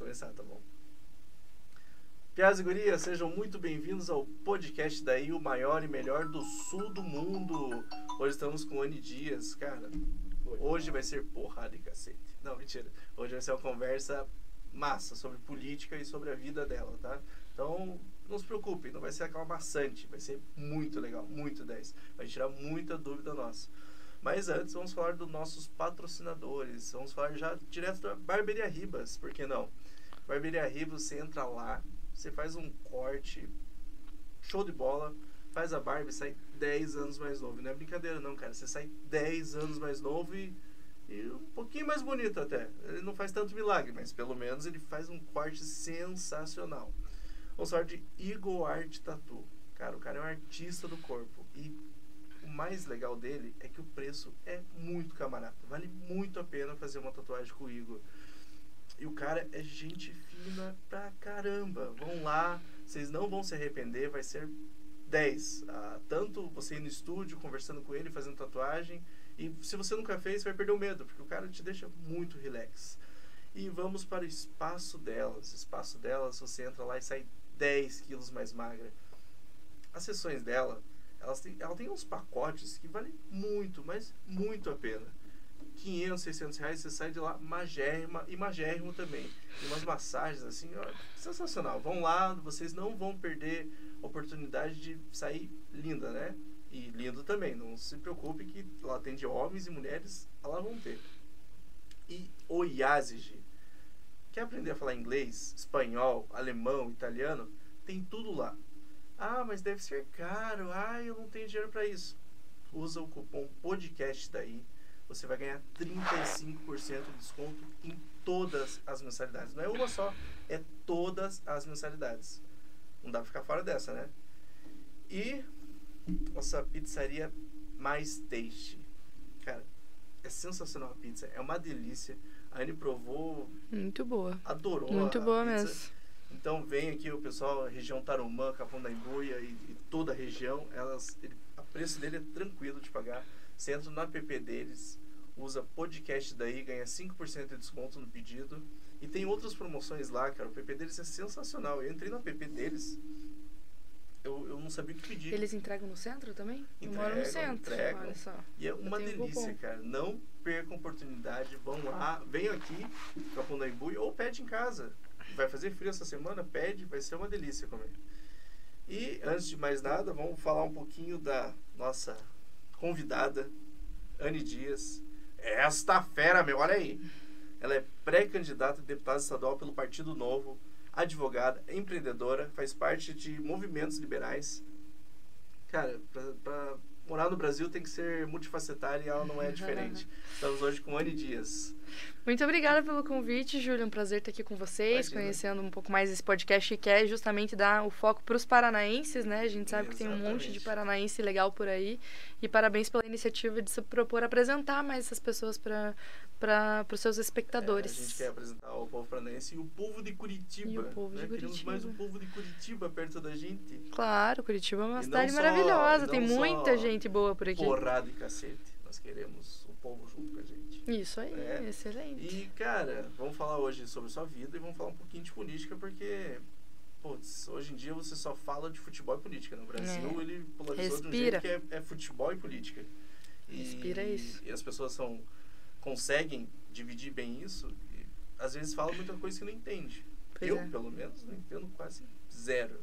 começar, tá bom. Piás e gurias, sejam muito bem-vindos ao podcast daí, o maior e melhor do sul do mundo. Hoje estamos com Anne Dias, cara. Hoje vai ser porrada e cacete. Não, mentira. Hoje vai ser uma conversa massa sobre política e sobre a vida dela, tá? Então, não se preocupem, não vai ser aquela maçante, vai ser muito legal, muito 10. Vai tirar muita dúvida nossa. Mas antes, vamos falar dos nossos patrocinadores. Vamos falar já direto da Barbearia Ribas, por que não? Barbearia Ribas, você entra lá, você faz um corte, show de bola, faz a barba e sai 10 anos mais novo. Não é brincadeira não, cara. Você sai 10 anos mais novo e um pouquinho mais bonito até. Ele não faz tanto milagre, mas pelo menos ele faz um corte sensacional. Vamos falar de Eagle Art Tattoo. Cara, o cara é um artista do corpo. E o mais legal dele é que o preço é muito camarada. Vale muito a pena fazer uma tatuagem com o Eagle. E o cara é gente fina pra caramba. Vão lá, vocês não vão se arrepender, vai ser 10. Tanto você ir no estúdio, conversando com ele, fazendo tatuagem. E se você nunca fez, você vai perder o medo, porque o cara te deixa muito relax. E vamos para o espaço delas. Espaço delas, você entra lá e sai 10 quilos mais magra. As sessões dela, ela tem uns pacotes que valem muito, mas muito a pena. 500, 600 reais, você sai de lá magérrima e magérrimo também. E umas massagens assim, ó, sensacional. Vão lá, vocês não vão perder a oportunidade de sair linda, né? E lindo também, não se preocupe que lá atende homens e mulheres, lá vão ter. E o Yazigi. Quer aprender a falar inglês, espanhol, alemão, italiano? Tem tudo lá. Ah, mas deve ser caro. Ah, eu não tenho dinheiro para isso. Usa o cupom podcast daí. Você vai ganhar 35% de desconto em todas as mensalidades. Não é uma só, é todas as mensalidades. Não dá pra ficar fora dessa, né? E nossa pizzaria Mais Taste. Cara, é sensacional a pizza, é uma delícia. A Anne provou. Muito boa. Adorou muito a boa pizza. Mesmo. Então vem aqui o pessoal, a região Tarumã, Capão da Embuia e toda a região. O preço dele é tranquilo de pagar. Você entra no app deles, usa podcast daí, ganha 5% de desconto no pedido. E tem outras promoções lá, cara. O app deles é sensacional. Eu entrei no app deles, eu não sabia o que pedir. Eles entregam no centro também? Eu moro no centro. Entregam. Olha só. E é uma delícia, cara. Não percam oportunidade. Vão lá, venham aqui, Capão da Embuia, ou pede em casa. Vai fazer frio essa semana? Pede, vai ser uma delícia comer. E, antes de mais nada, vamos falar um pouquinho da nossa convidada, Anne Dias. Esta fera, meu, olha aí. Ela é pré-candidata a deputada estadual pelo Partido Novo, advogada, empreendedora, faz parte de movimentos liberais. Cara, pra morar no Brasil tem que ser multifacetária e ela não é diferente. Estamos hoje com Anne Dias. Muito obrigada pelo convite, Júlio. É um prazer estar aqui com vocês, Imagina. Conhecendo um pouco mais esse podcast que quer justamente dar o foco para os paranaenses, né? A gente sabe Exatamente. que tem um monte de paranaense legal por aí. E parabéns pela iniciativa de se propor apresentar mais essas pessoas para os seus espectadores. A gente quer apresentar o povo paranaense e o povo de Curitiba. E o povo de Curitiba. Queremos mais o povo de Curitiba perto da gente. Claro, Curitiba é uma E cidade não maravilhosa. só- Tem não muita só gente boa por aqui. Porrada e cacete. Nós queremos o povo junto com a gente. Isso aí, É. excelente. E, cara, vamos falar hoje sobre sua vida e vamos falar um pouquinho de política, porque, putz, hoje em dia você só fala de futebol e política. No Brasil, ele polarizou de um jeito que é futebol e política. Respira isso. E as pessoas conseguem dividir bem isso e, às vezes, falam muita coisa que não entende. Pois Eu, é. pelo menos, não entendo quase zero.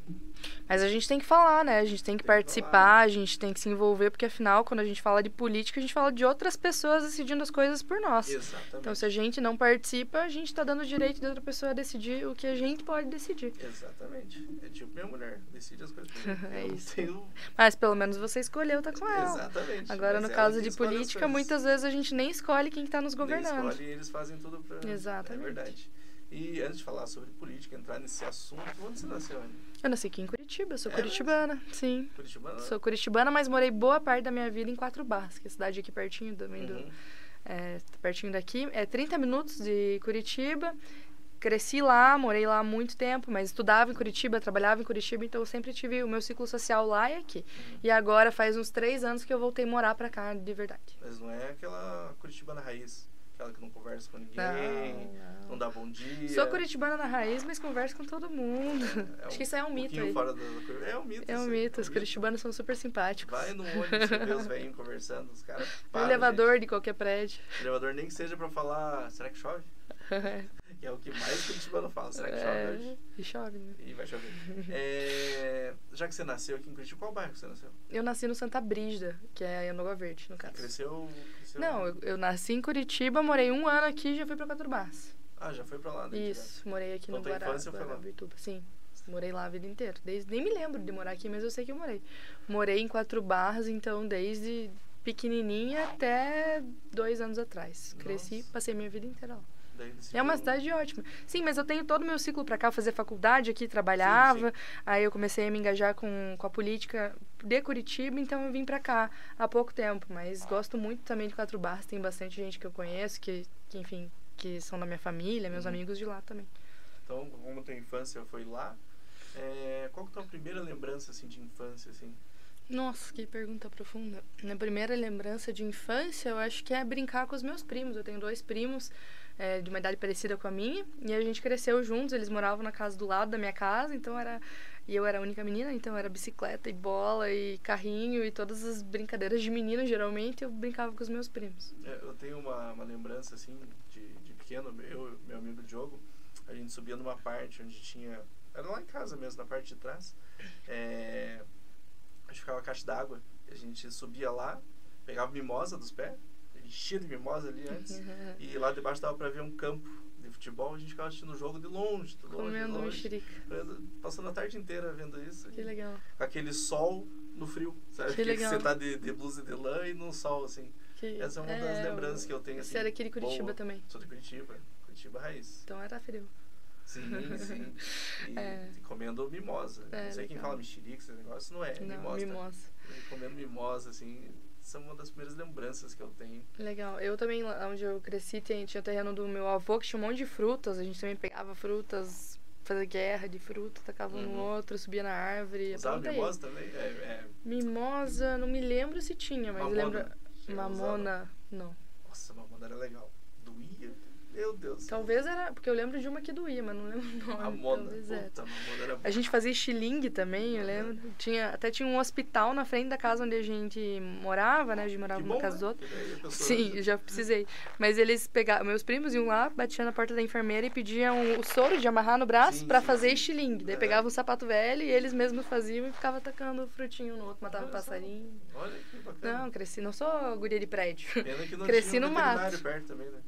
Mas a gente tem que falar, né? A gente tem que Tem que participar, falar. a gente tem que se envolver, porque afinal, quando a gente fala de política, a gente fala de outras pessoas decidindo as coisas por nós. Exatamente. Então, se a gente não participa, a gente tá dando o direito de outra pessoa decidir o que a gente pode decidir. Exatamente. É tipo minha mulher, decide as coisas por mim. É Eu não isso. tenho- Mas pelo menos você escolheu estar com ela. Exatamente. Agora, Mas no ela caso que de escolhe as política, coisas. muitas vezes a gente nem escolhe quem que tá nos governando. Nem escolhe, eles fazem tudo pra... Exatamente. É verdade. E antes de falar sobre política, entrar nesse assunto, onde você nasceu, Anne? Eu nasci aqui em Curitiba, eu sou É curitibana, sim. Curitibana? Sou curitibana, mas morei boa parte da minha vida em Quatro Barras, que é a cidade aqui pertinho também Uhum. pertinho daqui. É 30 minutos de Curitiba. Cresci lá, morei lá há muito tempo, mas estudava em Curitiba, trabalhava em Curitiba, então eu sempre tive o meu ciclo social lá e aqui. E agora faz uns 3 anos que eu voltei morar pra cá de verdade. Mas não é aquela curitibana raiz. Aquela que não conversa com ninguém, não dá bom dia. Sou curitibana na raiz, mas converso com todo mundo. Acho que isso é um mito aí. Fora da... É um mito. É um mito. Os curitibanos são super simpáticos. Vai no ônibus, você vê os velhinhos conversando, os caras no elevador, gente. De qualquer prédio. No elevador nem que seja pra falar, será que chove? Que é o que mais curitibano fala, será que chove hoje? E chove, né? E vai chover. Já que você nasceu aqui em Curitiba, qual bairro você nasceu? Eu nasci no Santa Brígida, que é em Água Verde, no caso. Cresceu? Não, eu nasci em Curitiba, morei 1 ano aqui e já fui pra Quatro Barras. Ah, já foi pra lá, né? Isso, morei aqui no Guarapuava. Sim, morei lá a vida inteira. Nem me lembro de morar aqui, mas eu sei que eu morei. Morei em Quatro Barras, então, desde pequenininha até 2 anos atrás. Nossa. Cresci, passei minha vida inteira lá. É uma cidade ótima. Sim, mas eu tenho todo o meu ciclo pra cá, fazer faculdade aqui, trabalhava. Sim. Aí eu comecei a me engajar com a política de Curitiba, então eu vim pra cá há pouco tempo. Mas gosto muito também de Quatro Barras, tem bastante gente que eu conheço, que enfim, que são da minha família, meus amigos de lá também. Então, como a tua infância foi lá, qual que é a tua primeira lembrança, assim, de infância, assim? Nossa, que pergunta profunda. Minha primeira lembrança de infância, eu acho que é brincar com os meus primos. Eu tenho 2 primos de uma idade parecida com a minha, e a gente cresceu juntos. Eles moravam na casa do lado da minha casa, então e eu era a única menina, então era bicicleta e bola e carrinho e todas as brincadeiras de menino, geralmente, eu brincava com os meus primos. Eu tenho uma lembrança, assim, de pequeno, eu e meu amigo Diogo, a gente subia numa parte onde tinha... Era lá em casa mesmo, na parte de trás. Acho que ficava a caixa d'água. A gente subia lá, pegava mimosa dos pés, enchia de mimosa ali antes, e lá debaixo dava pra ver um campo de futebol. A gente ficava assistindo o jogo de longe, comendo mexerica, passando a tarde inteira vendo isso. Que legal. Com aquele sol no frio, sabe? Que legal. Você tá de blusa de lã e no sol, assim. Essa é uma das lembranças que eu tenho, assim. Você era aqui de Curitiba boa. Também? Sou de Curitiba raiz. Então era frio. Sim. E comendo mimosa. Não sei quem fala mexerica, esse negócio não é. Não, mimosa. Comendo mimosa, assim, são uma das primeiras lembranças que eu tenho. Legal. Eu também, onde eu cresci, tinha o terreno do meu avô que tinha um monte de frutas. A gente também pegava frutas, fazia guerra de fruta, tacava um no outro, subia na árvore. Usava mimosa também? Mimosa, não me lembro se tinha, mas mamona. Eu lembro... Mamona, não. Nossa, mamona era legal. Doía. Meu Deus. Talvez era... Porque eu lembro de uma que doía, mas não lembro o nome. Mamona. Puta, mamona era boa. A gente fazia estilingue também, eu lembro. Até tinha um hospital na frente da casa onde a gente morava, né? A gente morava numa casa do outro. Sim, já precisei. Mas eles pegavam... Meus primos iam lá, batiam na porta da enfermeira e pediam o soro de amarrar no braço pra fazer estilingue. Daí pegavam um sapato velho e eles mesmos faziam e ficavam atacando frutinho no outro, matavam passarinho. Olha que bacana. Não, cresci... Não sou guria de prédio. Pena que não cresci tinha no mato. Perto também, né?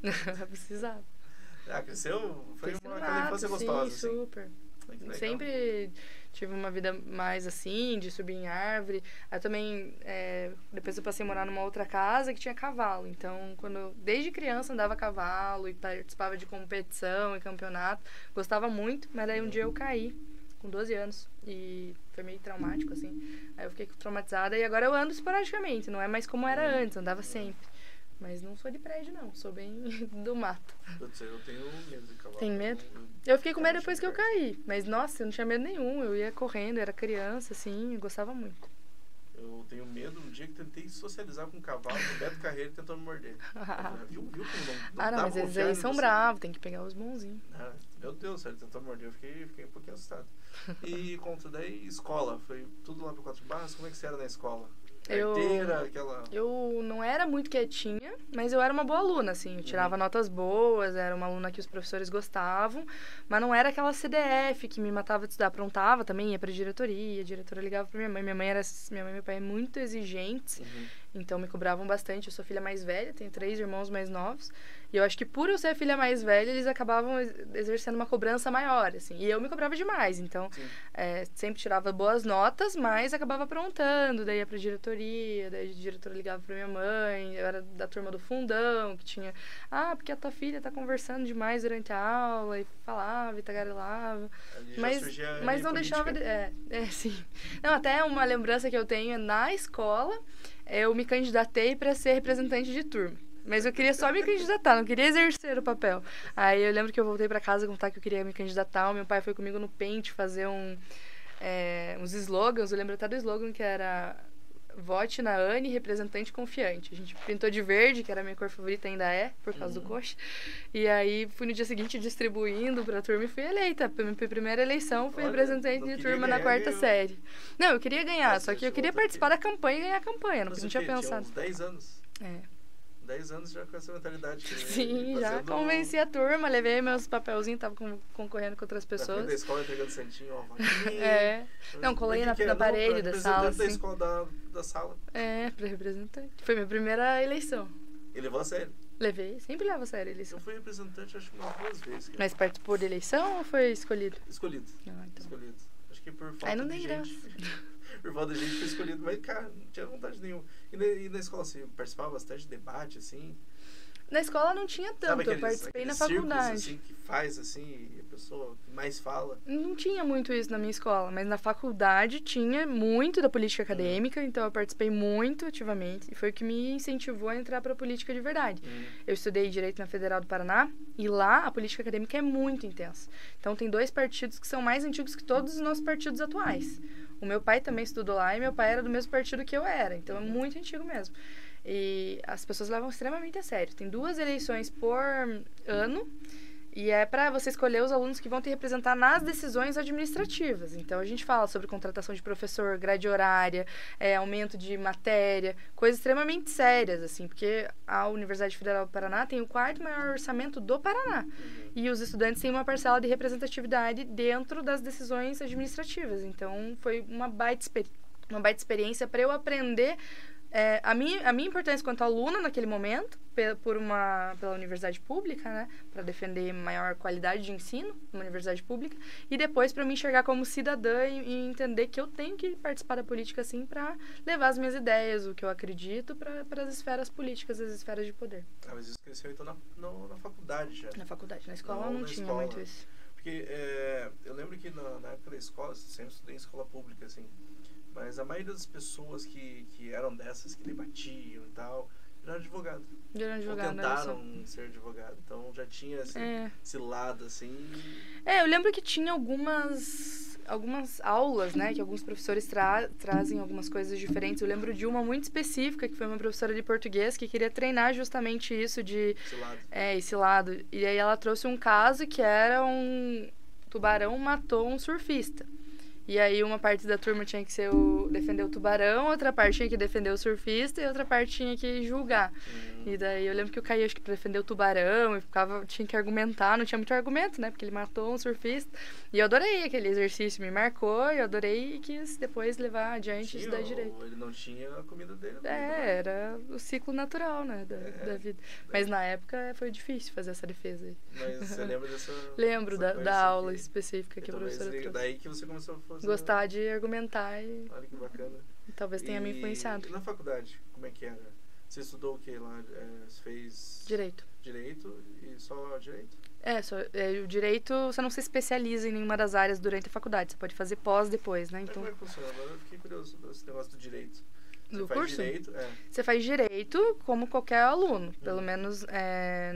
Precisava. Cresceu? Foi aquela infância gostosa, sim, super. Sempre tive uma vida mais assim, de subir em árvore. Aí também, depois eu passei a morar numa outra casa que tinha cavalo. Então, desde criança andava a cavalo e participava de competição e campeonato. Gostava muito, mas daí um dia eu caí, com 12 anos. E foi meio traumático, assim. Aí eu fiquei traumatizada e agora eu ando esporadicamente. Não é mais como era antes, andava sempre. Mas não sou de prédio, não. Sou bem do mato. Eu tenho medo de cavalo. Tem medo? Eu fiquei com medo depois que eu caí. Mas, nossa, eu não tinha medo nenhum. Eu ia correndo, eu era criança, assim, eu gostava muito. Eu tenho medo um dia que tentei socializar com um cavalo, o Beto Carreiro tentou me morder. Viu como não não, mas eles aí são bravos, tem que pegar os bonzinhos. Meu Deus, ele tentou me morder, eu fiquei um pouquinho assustado. E conta daí, escola, foi tudo lá pro Quatro Barras, como é que você era na escola? Eu não era muito quietinha, mas eu era uma boa aluna, assim. Eu tirava notas boas, era uma aluna que os professores gostavam, mas não era aquela CDF que me matava de estudar. Aprontava também, ia pra diretoria, a diretora ligava pra minha mãe. Minha mãe e meu pai eram muito exigentes, então me cobravam bastante. Eu sou filha mais velha, tenho 3 irmãos mais novos. E eu acho que por eu ser a filha mais velha, eles acabavam exercendo uma cobrança maior, assim. E eu me cobrava demais, então sempre tirava boas notas, mas acabava aprontando, daí ia pra diretoria, daí a diretora ligava pra minha mãe, eu era da turma do fundão, que tinha... porque a tua filha tá conversando demais durante a aula, e falava, e tagarelava. Mas não deixava de... sim. Não, até uma lembrança que eu tenho na escola, eu me candidatei pra ser representante de turma. Mas eu queria só me candidatar, não queria exercer o papel. Aí eu lembro que eu voltei pra casa contar que eu queria me candidatar. O meu pai foi comigo no Pente fazer uns slogans. Eu lembro até do slogan que era vote na Anne, representante confiante. A gente pintou de verde, que era a minha cor favorita, ainda é, por causa do coxa. E aí fui no dia seguinte distribuindo pra turma e fui eleita. Minha primeira eleição fui representante de turma na quarta série. Não, eu queria ganhar, só que eu queria participar da campanha e ganhar a campanha. Não tinha pensado. Tinha uns 10 anos. 10 anos já com essa mentalidade. Sim, já convenci a turma, levei meus papelzinhos, tava concorrendo com outras pessoas. Na frente da escola entregando santinho, ó. Não, colei na parede da sala. Da escola da sala. Pra representante. Foi minha primeira eleição. E levou a sério? Levei, sempre levo a sério a eleição. Eu fui representante acho que umas 2 vezes. Cara. Mas participou de eleição ou foi escolhido? Escolhido. Então. Escolhido. Acho que por falta de gente. Por falta de gente foi escolhido, mas, cara, não tinha vontade nenhuma. E na escola, você participava bastante de debate, assim? Na escola não tinha tanto, eu participei na faculdade. Assim, que faz, assim, a pessoa que mais fala. Não tinha muito isso na minha escola, mas na faculdade tinha muito da política acadêmica, então eu participei muito ativamente. E foi o que me incentivou a entrar para a política de verdade. Eu estudei Direito na Federal do Paraná, e lá a política acadêmica é muito intensa. Então tem 2 partidos que são mais antigos que todos os nossos partidos atuais. O meu pai também estudou lá e meu pai era do mesmo partido que eu era, então é muito antigo mesmo. E as pessoas levam extremamente a sério. Tem 2 eleições por ano e é para você escolher os alunos que vão te representar nas decisões administrativas. Então, a gente fala sobre contratação de professor, grade horária, aumento de matéria, coisas extremamente sérias, assim, porque a Universidade Federal do Paraná tem o 4º maior orçamento do Paraná. E os estudantes têm uma parcela de representatividade dentro das decisões administrativas. Então, foi uma baita experiência para eu aprender a minha importância quanto aluna naquele momento, pela universidade pública, né, para defender maior qualidade de ensino numa universidade pública, e depois para me enxergar como cidadã e entender que eu tenho que participar da política, assim, para levar as minhas ideias, o que eu acredito, para as esferas políticas, as esferas de poder. Mas isso cresceu, então, na faculdade já? Na faculdade. Na escola não tinha muito isso. Porque eu lembro que na época da escola, sempre estudei em escola pública, assim, mas a maioria das pessoas que eram dessas, que debatiam e tal, eram advogado. Ou tentaram ser advogado. Então já tinha esse lado, assim. Eu lembro que tinha algumas aulas, né? Que alguns professores trazem algumas coisas diferentes. Eu lembro de uma muito específica, que foi uma professora de português, que queria treinar justamente isso de... Esse lado. Esse lado. E aí ela trouxe um caso que era um tubarão matou um surfista. E aí uma parte da turma tinha que defender o tubarão, outra parte tinha que defender o surfista e outra parte tinha que julgar. E daí eu lembro que eu caí, acho que pra defender o tubarão, e tinha que argumentar, não tinha muito argumento, né? Porque ele matou um surfista. E eu adorei aquele exercício, me marcou, e eu adorei e quis depois levar adiante e estudar direito. Ele não tinha a comida dele. Era o ciclo natural, né, da vida. Mas na época foi difícil fazer essa defesa aí. Mas você lembra dessa... Lembro da aula específica que a professora trouxe. Daí que você começou a fazer... Gostar de argumentar e... Olha que bacana. E talvez tenha me influenciado. E na faculdade, como é que era? Você estudou o que lá? Você fez... Direito. Direito e só direito? O direito, você não se especializa em nenhuma das áreas durante a faculdade. Você pode fazer pós depois, né? Então... Como é que funciona? Agora eu fiquei curioso desse negócio do direito. Do curso? Direito, Você faz direito como qualquer aluno. Pelo menos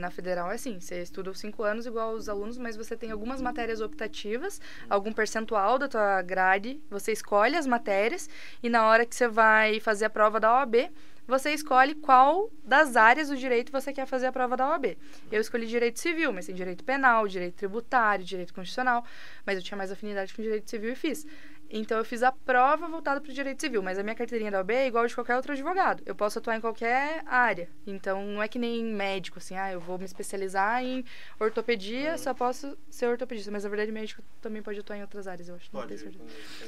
na federal é assim. Você estuda os 5 anos igual os alunos, mas você tem algumas matérias optativas, algum percentual da tua grade. Você escolhe as matérias e na hora que você vai fazer a prova da OAB, você escolhe qual das áreas do direito você quer fazer a prova da OAB. Eu escolhi direito civil, mas tem direito penal, direito tributário, direito constitucional, mas eu tinha mais afinidade com direito civil e fiz. Então, eu fiz a prova voltada para o direito civil, mas a minha carteirinha da OAB é igual de qualquer outro advogado. Eu posso atuar em qualquer área. Então, não é que nem médico, assim, eu vou me especializar em ortopedia, só posso ser ortopedista. Mas, na verdade, médico também pode atuar em outras áreas, eu acho. Pode, enfim.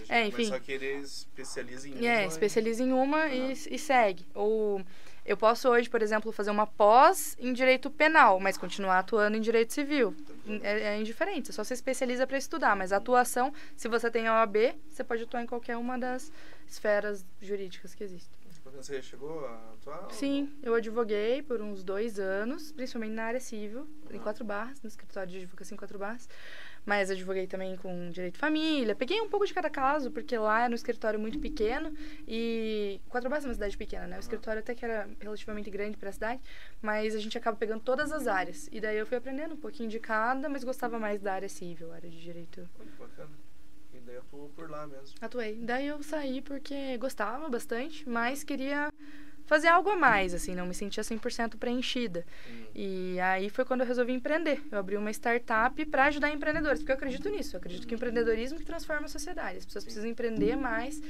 Mas só que ele especializa em uma. Especializa em uma e segue. Ou... Eu posso hoje, por exemplo, fazer uma pós em direito penal, mas continuar atuando em direito civil. É indiferente, só se especializa para estudar. Mas a atuação, se você tem a OAB, você pode atuar em qualquer uma das esferas jurídicas que existem. Você chegou a atuar? Sim, eu advoguei por uns 2 anos, principalmente na área civil, em 4 Barras, no escritório de advocacia em 4 Barras. Mas advoguei também com direito de família. Peguei um pouco de cada caso, porque lá era um escritório muito pequeno. E 4 Barras é uma cidade pequena, né? O escritório até que era relativamente grande para a cidade. Mas a gente acaba pegando todas as áreas. E daí eu fui aprendendo um pouquinho de cada, mas gostava mais da área civil, área de direito. Muito bacana. daí atuou por lá mesmo. Atuei. Daí eu saí porque gostava bastante, mas queria fazer algo a mais, assim, não me sentia 100% preenchida. E aí foi quando eu resolvi empreender. Eu abri uma startup para ajudar empreendedores, porque eu acredito nisso. Eu acredito que o empreendedorismo que transforma a sociedade. As pessoas precisam empreender mais.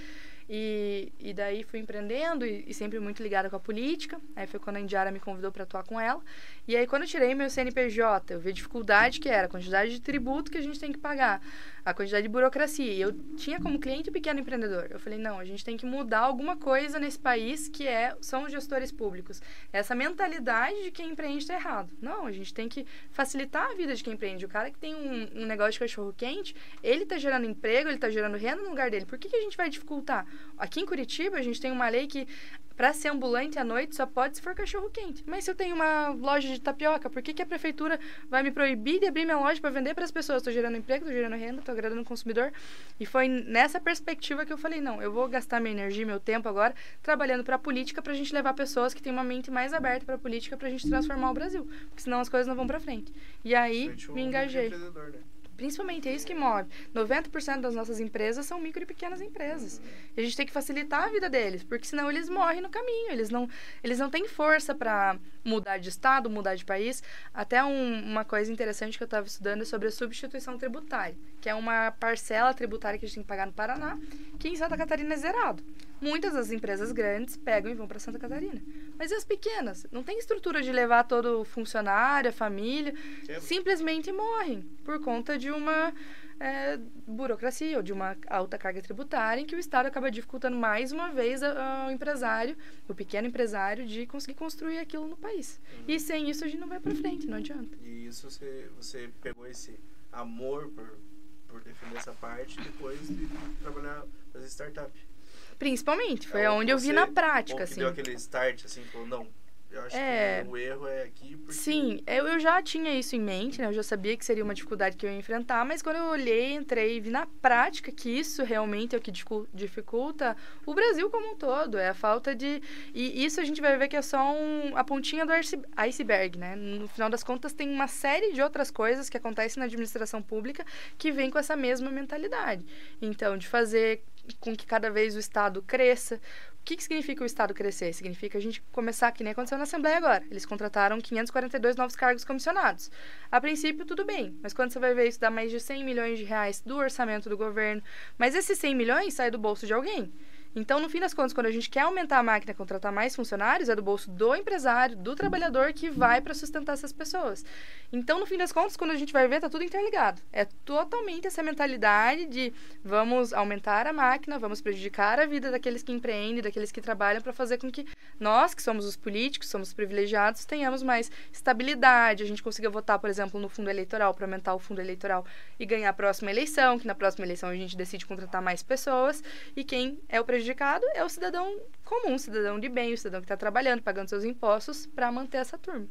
E daí fui empreendendo e sempre muito ligada com a política. Aí foi quando a Indiara me convidou para atuar com ela. E aí quando eu tirei meu CNPJ, eu vi a dificuldade que era, a quantidade de tributo que a gente tem que pagar, a quantidade de burocracia. E eu tinha como cliente o pequeno empreendedor. Eu falei, não, a gente tem que mudar alguma coisa nesse país que são os gestores públicos. Essa mentalidade de quem empreende está errado. Não, a gente tem que facilitar a vida de quem empreende. O cara que tem um negócio de cachorro-quente, ele está gerando emprego, ele está gerando renda no lugar dele. Por que a gente vai dificultar? Aqui em Curitiba, a gente tem uma lei que para ser ambulante à noite só pode se for cachorro-quente. Mas se eu tenho uma loja de tapioca, por que a prefeitura vai me proibir de abrir minha loja para vender para as pessoas? Estou gerando emprego, estou gerando renda, estou agradando o consumidor. E foi nessa perspectiva que eu falei, não, eu vou gastar minha energia, meu tempo agora, trabalhando para a política, para a gente levar pessoas que têm uma mente mais aberta para a política, para a gente transformar o Brasil. Porque senão as coisas não vão para frente. E aí, me engajei. Principalmente, é isso que move. 90% das nossas empresas são micro e pequenas empresas. E a gente tem que facilitar a vida deles, porque senão eles morrem no caminho. Eles não têm força para mudar de estado, mudar de país. Até uma coisa interessante que eu estava estudando é sobre a substituição tributária, que é uma parcela tributária que a gente tem que pagar no Paraná, que em Santa Catarina é zerado. Muitas das empresas grandes pegam e vão para Santa Catarina. Mas e as pequenas? Não tem estrutura de levar todo o funcionário, a família. Simplesmente morrem por conta de uma burocracia ou de uma alta carga tributária em que o Estado acaba dificultando mais uma vez ao empresário, o pequeno empresário, de conseguir construir aquilo no país. E sem isso a gente não vai para frente, não adianta. E isso você pegou esse amor por defender essa parte e depois de trabalhar, fazer startup. Principalmente, foi onde eu vi na prática, assim. Deu aquele start, assim, falou, não, eu acho que o erro é aqui, porque... Sim, eu já tinha isso em mente, né? Eu já sabia que seria uma dificuldade que eu ia enfrentar, mas quando eu olhei, entrei e vi na prática que isso realmente é o que dificulta o Brasil como um todo, é a falta de... E isso a gente vai ver que é só a pontinha do iceberg, né? No final das contas, tem uma série de outras coisas que acontecem na administração pública que vem com essa mesma mentalidade. Então, de fazer com que cada vez o Estado cresça. O que significa o Estado crescer? Significa a gente começar, que nem aconteceu na Assembleia agora. Eles contrataram 542 novos cargos comissionados. A princípio, tudo bem, mas quando você vai ver isso, dá mais de 100 milhões de reais do orçamento do governo. Mas esses 100 milhões saem do bolso de alguém. Então, no fim das contas, quando a gente quer aumentar a máquina, contratar mais funcionários, é do bolso do empresário, do trabalhador, que vai para sustentar essas pessoas. Então, no fim das contas, quando a gente vai ver, tá tudo interligado. É totalmente essa mentalidade de vamos aumentar a máquina, vamos prejudicar a vida daqueles que empreendem, daqueles que trabalham, para fazer com que nós, que somos os políticos, somos os privilegiados, tenhamos mais estabilidade, a gente consiga votar, por exemplo, no fundo eleitoral, para aumentar o fundo eleitoral e ganhar a próxima eleição, que na próxima eleição a gente decide contratar mais pessoas, e quem é o prejudicado é o cidadão comum, o cidadão de bem, o cidadão que está trabalhando, pagando seus impostos para manter essa turma.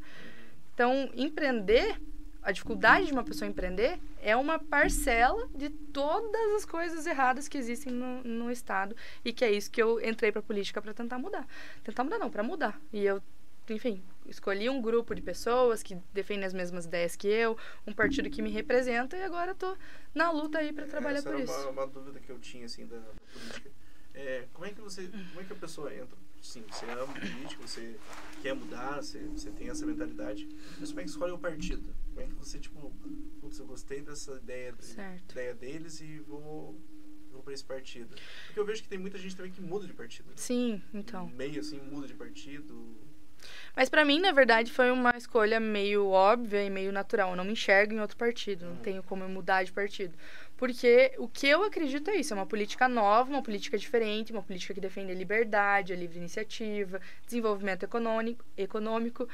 Então, empreender, a dificuldade de uma pessoa empreender é uma parcela de todas as coisas erradas que existem no Estado, e que é isso que eu entrei para a política para tentar mudar. Tentar mudar não, para mudar. E eu, enfim, escolhi um grupo de pessoas que defendem as mesmas ideias que eu, um partido que me representa, e agora estou na luta aí para trabalhar por isso. Essa era uma dúvida que eu tinha, assim, da política. Como é que a pessoa entra? Sim, você ama política, você quer mudar, você tem essa mentalidade, mas como é que escolhe o partido? Como é que você, tipo, putz, eu gostei dessa ideia deles e vou para esse partido? Porque eu vejo que tem muita gente também que muda de partido. Né? Sim, então. Meio assim, muda de partido. Mas pra mim, na verdade, foi uma escolha meio óbvia e meio natural. Eu não me enxergo em outro partido, não tenho como eu mudar de partido. Porque o que eu acredito é isso, é uma política nova, uma política diferente, uma política que defende a liberdade, a livre iniciativa, desenvolvimento econômico,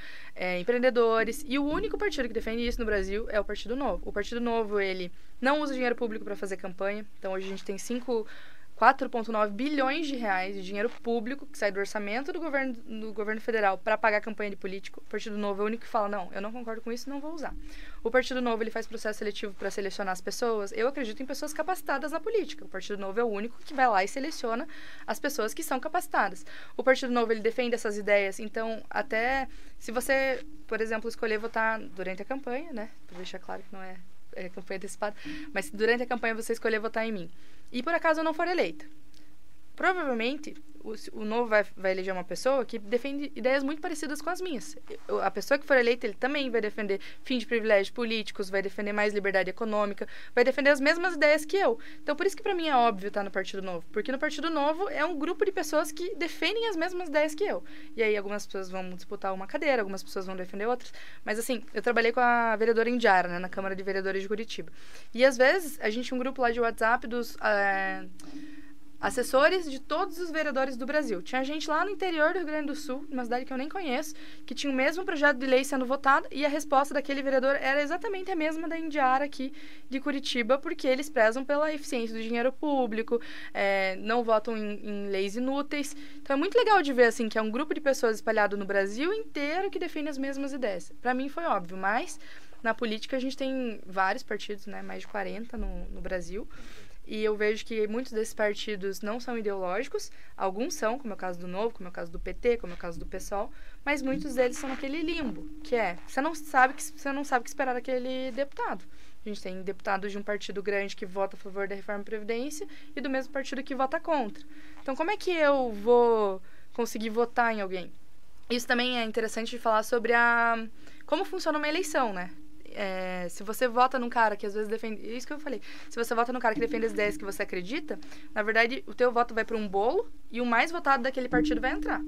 empreendedores. E o único partido que defende isso no Brasil é o Partido Novo. O Partido Novo, ele não usa dinheiro público para fazer campanha. Então, hoje a gente tem 4,9 bilhões de reais de dinheiro público que sai do orçamento do governo federal para pagar a campanha de político. O Partido Novo é o único que fala, não, eu não concordo com isso, não vou usar. O Partido Novo, ele faz processo seletivo para selecionar as pessoas. Eu acredito em pessoas capacitadas na política. O Partido Novo é o único que vai lá e seleciona as pessoas que são capacitadas. O Partido Novo, ele defende essas ideias. Então, até se você, por exemplo, escolher votar durante a campanha, né, para deixar claro que não é campanha antecipada, mas se durante a campanha você escolher votar em mim, e por acaso eu não for eleita, provavelmente o Novo vai eleger uma pessoa que defende ideias muito parecidas com as minhas. A pessoa que for eleita, ele também vai defender fim de privilégios políticos, vai defender mais liberdade econômica, vai defender as mesmas ideias que eu. Então, por isso que pra mim é óbvio estar no Partido Novo. Porque no Partido Novo é um grupo de pessoas que defendem as mesmas ideias que eu. E aí, algumas pessoas vão disputar uma cadeira, algumas pessoas vão defender outras. Mas, assim, eu trabalhei com a vereadora Indiara, né, na Câmara de Vereadores de Curitiba. E, às vezes, a gente tinha um grupo lá de WhatsApp dos... assessores de todos os vereadores do Brasil. Tinha gente lá no interior do Rio Grande do Sul, numa cidade que eu nem conheço, que tinha o mesmo projeto de lei sendo votado e a resposta daquele vereador era exatamente a mesma da Indiara aqui de Curitiba, porque eles prezam pela eficiência do dinheiro público, não votam em leis inúteis. Então é muito legal de ver assim, que é um grupo de pessoas espalhado no Brasil inteiro que defende as mesmas ideias. Para mim foi óbvio, mas na política a gente tem vários partidos, né, mais de 40 no Brasil. E eu vejo que muitos desses partidos não são ideológicos, alguns são, como é o caso do Novo, como é o caso do PT, como é o caso do PSOL, mas muitos deles são naquele limbo, que você não sabe o que esperar daquele deputado. A gente tem deputados de um partido grande que vota a favor da reforma da Previdência e do mesmo partido que vota contra. Então, como é que eu vou conseguir votar em alguém? Isso também é interessante de falar sobre como funciona uma eleição, né? Se você vota num cara que às vezes defende... Isso que eu falei. Se você vota num cara que defende as ideias que você acredita, na verdade, o teu voto vai para um bolo e o mais votado daquele partido vai entrar.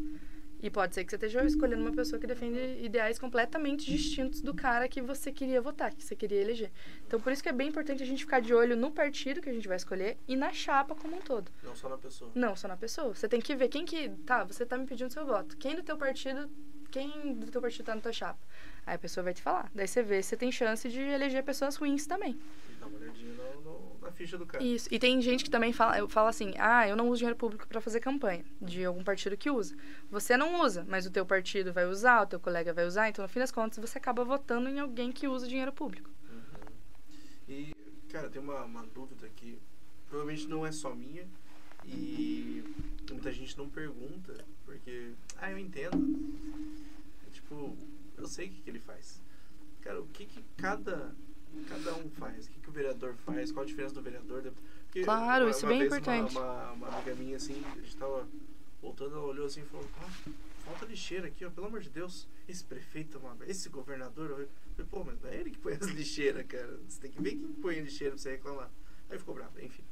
E pode ser que você esteja escolhendo uma pessoa que defende ideais completamente distintos do cara que você queria votar, que você queria eleger. Então, por isso que é bem importante a gente ficar de olho no partido que a gente vai escolher e na chapa como um todo. Não só na pessoa. Não, só na pessoa. Você tem que ver quem que... Tá, você tá me pedindo seu voto. Quem do teu partido tá na tua chapa? Aí a pessoa vai te falar. Daí você vê se você tem chance de eleger pessoas ruins também. E dá uma olhadinha na ficha do cara. Isso. E tem gente que também fala assim, eu não uso dinheiro público para fazer campanha, de algum partido que usa. Você não usa, mas o teu partido vai usar, o teu colega vai usar, então no fim das contas você acaba votando em alguém que usa dinheiro público. Uhum. E, cara, tem uma dúvida que provavelmente não é só minha e muita gente não pergunta, porque, eu entendo. Tipo, eu sei o que ele faz. Cara, o que cada um faz? O que o vereador faz? Qual a diferença do vereador? Porque claro, isso é bem importante. Uma amiga minha, assim, a gente tava voltando, ela olhou assim e falou, falta lixeira aqui, ó, pelo amor de Deus. Esse prefeito, esse governador, eu falei, pô, mas não é ele que põe as lixeiras, cara. Você tem que ver quem põe a lixeira pra você reclamar. Aí ficou bravo, enfim.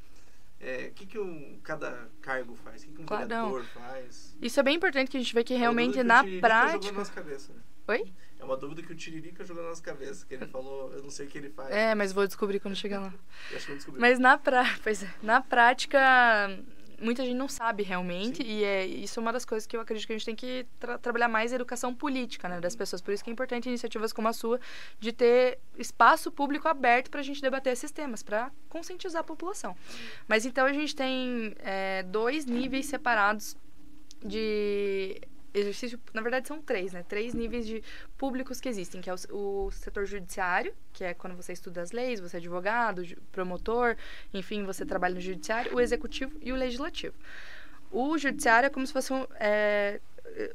O que cada cargo faz? O que um vereador faz? Isso é bem importante que a gente vê que realmente na prática... Jogou na nossa cabeça, né? Oi? É uma dúvida que o Tiririca jogou na nossa cabeça, que ele falou, eu não sei o que ele faz. Mas vou descobrir quando chegar lá. Eu acho que eu descobri. Mas na prática, muita gente não sabe realmente. Sim. E isso é uma das coisas que eu acredito que a gente tem que trabalhar mais a educação política, né, das pessoas. Por isso que é importante iniciativas como a sua, de ter espaço público aberto para a gente debater esses temas, para conscientizar a população. Mas então a gente tem 2 níveis separados de exercício, na verdade são 3, né? 3 níveis de públicos que existem, que é o setor judiciário, que é quando você estuda as leis, você é advogado, promotor, enfim, você trabalha no judiciário, o executivo e o legislativo. O judiciário é como se fosse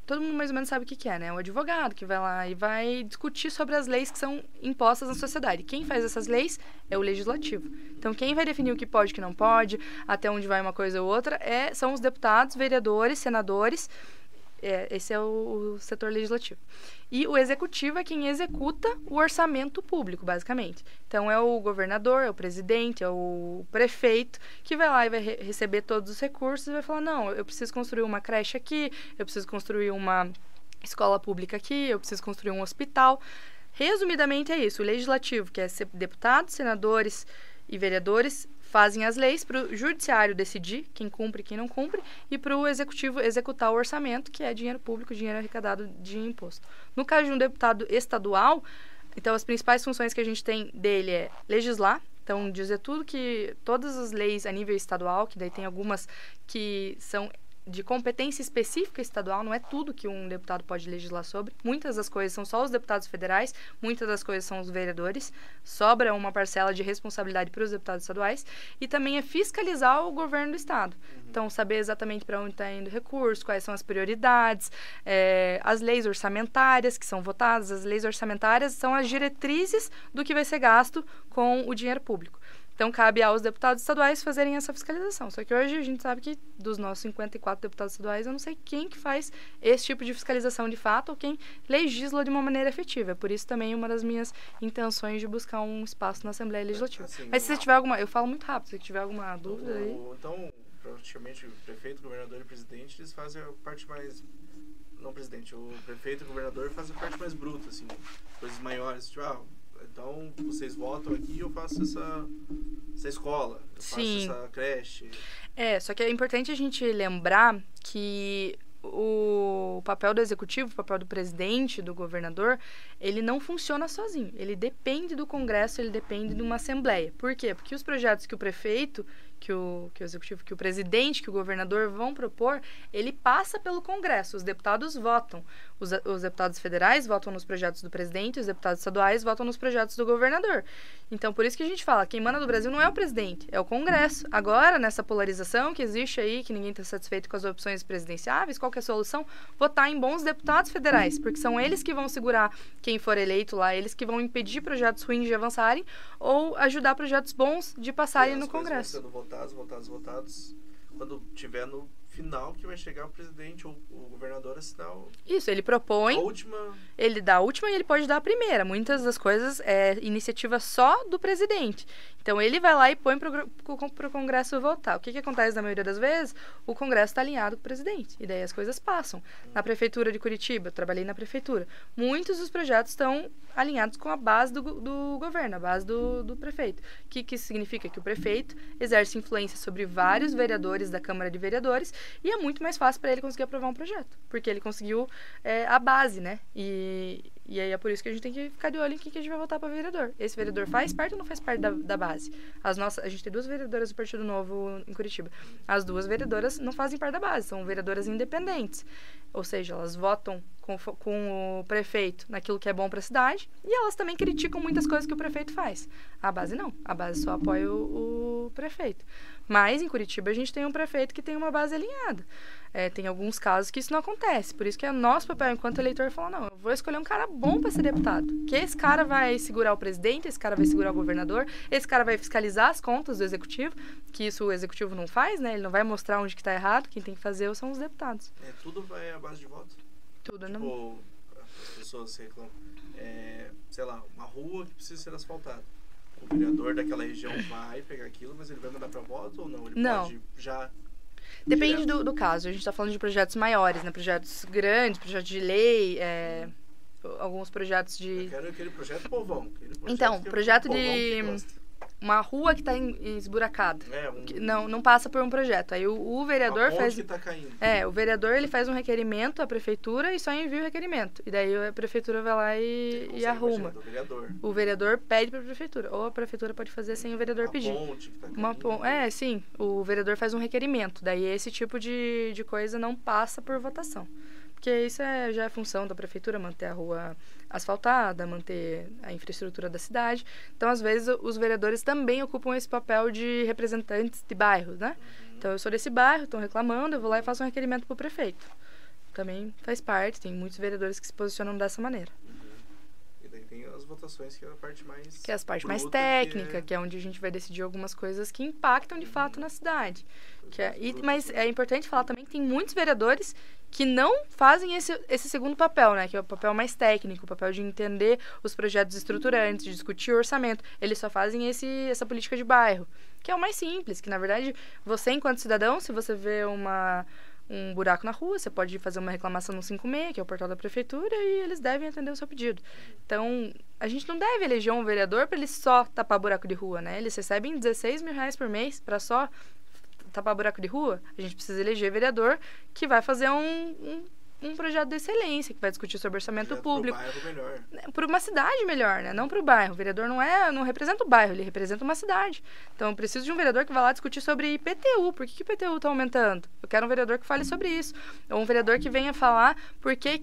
todo mundo mais ou menos sabe o que é, né? O advogado que vai lá e vai discutir sobre as leis que são impostas na sociedade. Quem faz essas leis é o legislativo. Então, quem vai definir o que pode e o que não pode, até onde vai uma coisa ou outra, são os deputados, vereadores, senadores. Esse é o setor legislativo. E o executivo é quem executa o orçamento público, basicamente. Então, é o governador, é o presidente, é o prefeito, que vai lá e vai receber todos os recursos e vai falar, não, eu preciso construir uma creche aqui, eu preciso construir uma escola pública aqui, eu preciso construir um hospital. Resumidamente, é isso. O legislativo, que é deputados, senadores e vereadores, fazem as leis para o judiciário decidir quem cumpre e quem não cumpre e para o executivo executar o orçamento, que é dinheiro público, dinheiro arrecadado de imposto. No caso de um deputado estadual, então as principais funções que a gente tem dele é legislar, então dizer todas as leis a nível estadual, que daí tem algumas que são de competência específica estadual, não é tudo que um deputado pode legislar sobre. Muitas das coisas são só os deputados federais, muitas das coisas são os vereadores. Sobra uma parcela de responsabilidade para os deputados estaduais. E também é fiscalizar o governo do estado. Então, saber exatamente para onde está indo o recurso, quais são as prioridades, as leis orçamentárias que são votadas. As leis orçamentárias são as diretrizes do que vai ser gasto com o dinheiro público. Então, cabe aos deputados estaduais fazerem essa fiscalização. Só que hoje a gente sabe que dos nossos 54 deputados estaduais, eu não sei quem que faz esse tipo de fiscalização de fato ou quem legisla de uma maneira efetiva. Por isso também uma das minhas intenções de buscar um espaço na Assembleia Legislativa. Assim, mas se você tiver alguma... Eu falo muito rápido. Se tiver alguma dúvida aí... Então, praticamente, o prefeito, o governador e o presidente, eles fazem a parte mais... Não, presidente, o prefeito e o governador fazem a parte mais bruta, assim, coisas maiores, tipo, então vocês votam aqui, eu faço essa escola, eu faço essa creche. Só que é importante a gente lembrar que o papel do executivo, o papel do presidente, do governador, ele não funciona sozinho. Ele depende do Congresso, ele depende de uma Assembleia. Por quê? Porque os projetos que o prefeito, que o executivo, que o presidente, que o governador vão propor, ele passa pelo Congresso. Os deputados votam. Os deputados federais votam nos projetos do presidente, os deputados estaduais votam nos projetos do governador. Então, por isso que a gente fala, quem manda no Brasil não é o presidente, é o Congresso. Agora, nessa polarização que existe aí, que ninguém está satisfeito com as opções presidenciáveis, qual que é a solução? Votar em bons deputados federais, porque são eles que vão segurar quem for eleito lá, eles que vão impedir projetos ruins de avançarem ou ajudar projetos bons de passarem no Congresso. Votados, quando tiver no final que vai chegar o presidente ou o governador assinar Isso, ele propõe, a última... ele dá a última e ele pode dar a primeira. Muitas das coisas é iniciativa só do presidente. Então, ele vai lá e põe para o Congresso votar. O que acontece na maioria das vezes? O Congresso está alinhado com o presidente. E daí as coisas passam. Na Prefeitura de Curitiba, eu trabalhei na Prefeitura. Muitos dos projetos estão alinhados com a base do governo, a base do prefeito. O que significa? Que o prefeito exerce influência sobre vários vereadores da Câmara de Vereadores e é muito mais fácil para ele conseguir aprovar um projeto. Porque ele conseguiu a base, né? E aí é por isso que a gente tem que ficar de olho em quem que a gente vai votar para vereador. Esse vereador faz parte ou não faz parte da base? A gente tem 2 vereadoras do Partido Novo em Curitiba. As 2 vereadoras não fazem parte da base, são vereadoras independentes. Ou seja, elas votam com o prefeito naquilo que é bom para a cidade e elas também criticam muitas coisas que o prefeito faz. A base não. A base só apoia o prefeito. Mas em Curitiba a gente tem um prefeito que tem uma base alinhada. Tem alguns casos que isso não acontece. Por isso que é nosso papel enquanto eleitor falar, não, eu vou escolher um cara bom para ser deputado. Que esse cara vai segurar o presidente, esse cara vai segurar o governador, esse cara vai fiscalizar as contas do executivo, que isso o executivo não faz, né? Ele não vai mostrar onde que está errado, quem tem que fazer são os deputados. Tudo vai à base de voto? Tudo, tipo, não. As pessoas reclamam, sei lá, uma rua que precisa ser asfaltada. O vereador daquela região vai pegar aquilo, mas ele vai mandar para voto ou não? Ele pode já... Depende do caso. A gente está falando de projetos maiores, né? Projetos grandes, projetos de lei, alguns projetos de... Eu quero aquele projeto povão. Então, projeto de... Uma rua que está esburacada. Não passa por um projeto. Aí o vereador faz... que tá caindo. O vereador ele faz um requerimento à prefeitura e só envia o requerimento. E daí a prefeitura vai lá e arruma. O vereador pede para a prefeitura. Ou a prefeitura pode fazer sem o vereador pedir. Ponte que tá caindo. Sim. O vereador faz um requerimento. Daí esse tipo de coisa não passa por votação. Porque isso já é função da prefeitura, manter a rua asfaltada, manter a infraestrutura da cidade. Então, às vezes, os vereadores também ocupam esse papel de representantes de bairros, né? Então, eu sou desse bairro, estão reclamando, eu vou lá e faço um requerimento para o prefeito. Também faz parte, tem muitos vereadores que se posicionam dessa maneira. E daí tem as votações, que é a parte mais... Que é a parte mais técnica, que é onde a gente vai decidir algumas coisas que impactam de fato na cidade. Mas é importante falar também que tem muitos vereadores que não fazem esse segundo papel, né? Que é o papel mais técnico, o papel de entender os projetos estruturantes, de discutir o orçamento. Eles só fazem essa política de bairro, que é o mais simples, que na verdade você, enquanto cidadão, se você vê um buraco na rua, você pode fazer uma reclamação no 56, que é o portal da prefeitura, e eles devem atender o seu pedido. Então, a gente não deve eleger um vereador para ele só tapar buraco de rua, né? Eles recebem R$16 mil por mês para só tapar buraco de rua. A gente precisa eleger vereador que vai fazer um projeto de excelência, que vai discutir sobre orçamento público. Para um bairro melhor. Para uma cidade melhor, né? Não para o bairro. O vereador não representa o bairro, ele representa uma cidade. Então, eu preciso de um vereador que vá lá discutir sobre IPTU. Por que o IPTU está aumentando? Eu quero um vereador que fale sobre isso. Ou um vereador que venha falar por que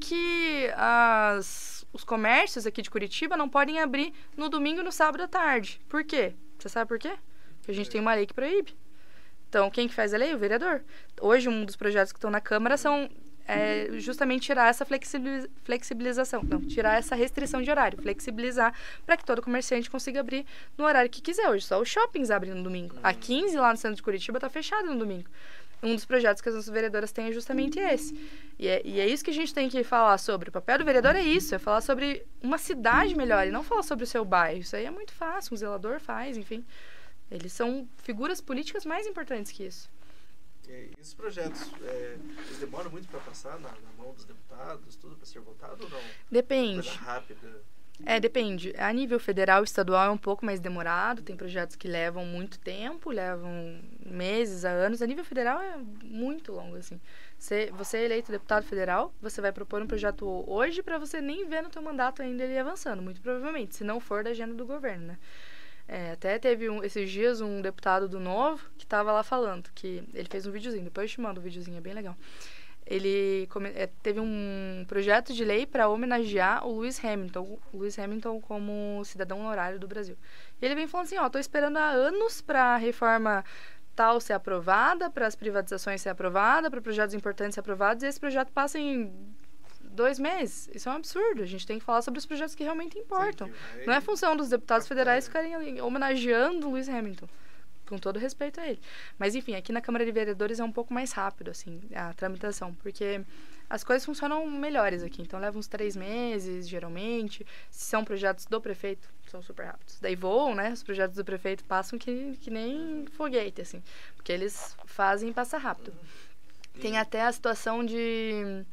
os comércios aqui de Curitiba não podem abrir no domingo e no sábado à tarde. Por quê? Você sabe por quê? Porque a gente tem uma lei que proíbe. Então, quem que faz a lei? O vereador. Hoje, um dos projetos que estão na Câmara são justamente tirar essa flexibilização, não, tirar essa restrição de horário, flexibilizar para que todo comerciante consiga abrir no horário que quiser. Hoje só os shoppings abrem no domingo. A 15 lá no centro de Curitiba está fechado no domingo. Um dos projetos que as nossas vereadoras têm é justamente esse. E é isso que a gente tem que falar sobre. O papel do vereador é isso, é falar sobre uma cidade melhor e não falar sobre o seu bairro. Isso aí é muito fácil, um zelador faz, enfim. Eles são figuras políticas mais importantes que isso. E esses projetos, eles demoram muito para passar na mão dos deputados, tudo para ser votado ou não? Depende. Coisa rápida. Depende. A nível federal e estadual é um pouco mais demorado. Tem projetos que levam muito tempo, levam meses a anos. A nível federal é muito longo, assim. Você é eleito deputado federal, você vai propor um projeto hoje para você nem ver no teu mandato ainda ele avançando, muito provavelmente, se não for da agenda do governo, né? Até teve esses dias um deputado do Novo que estava lá falando, que ele fez um videozinho, depois eu te mando o videozinho, é bem legal. Ele teve um projeto de lei para homenagear o Lewis Hamilton como cidadão honorário do Brasil. E ele vem falando assim, tô esperando há anos para a reforma tal ser aprovada, para as privatizações ser aprovada, para projetos importantes ser aprovados, e esse projeto passa em 2 meses. Isso é um absurdo. A gente tem que falar sobre os projetos que realmente importam. Sim, não é função dos deputados federais ficarem ali homenageando o Lewis Hamilton. Com todo respeito a ele. Mas, enfim, aqui na Câmara de Vereadores é um pouco mais rápido, assim, a tramitação, porque as coisas funcionam melhores aqui. Então, leva uns 3 meses, geralmente. Se são projetos do prefeito, são super rápidos. Daí voam, né? Os projetos do prefeito passam que nem foguete, assim, porque eles fazem e passa rápido. Tem até a situação de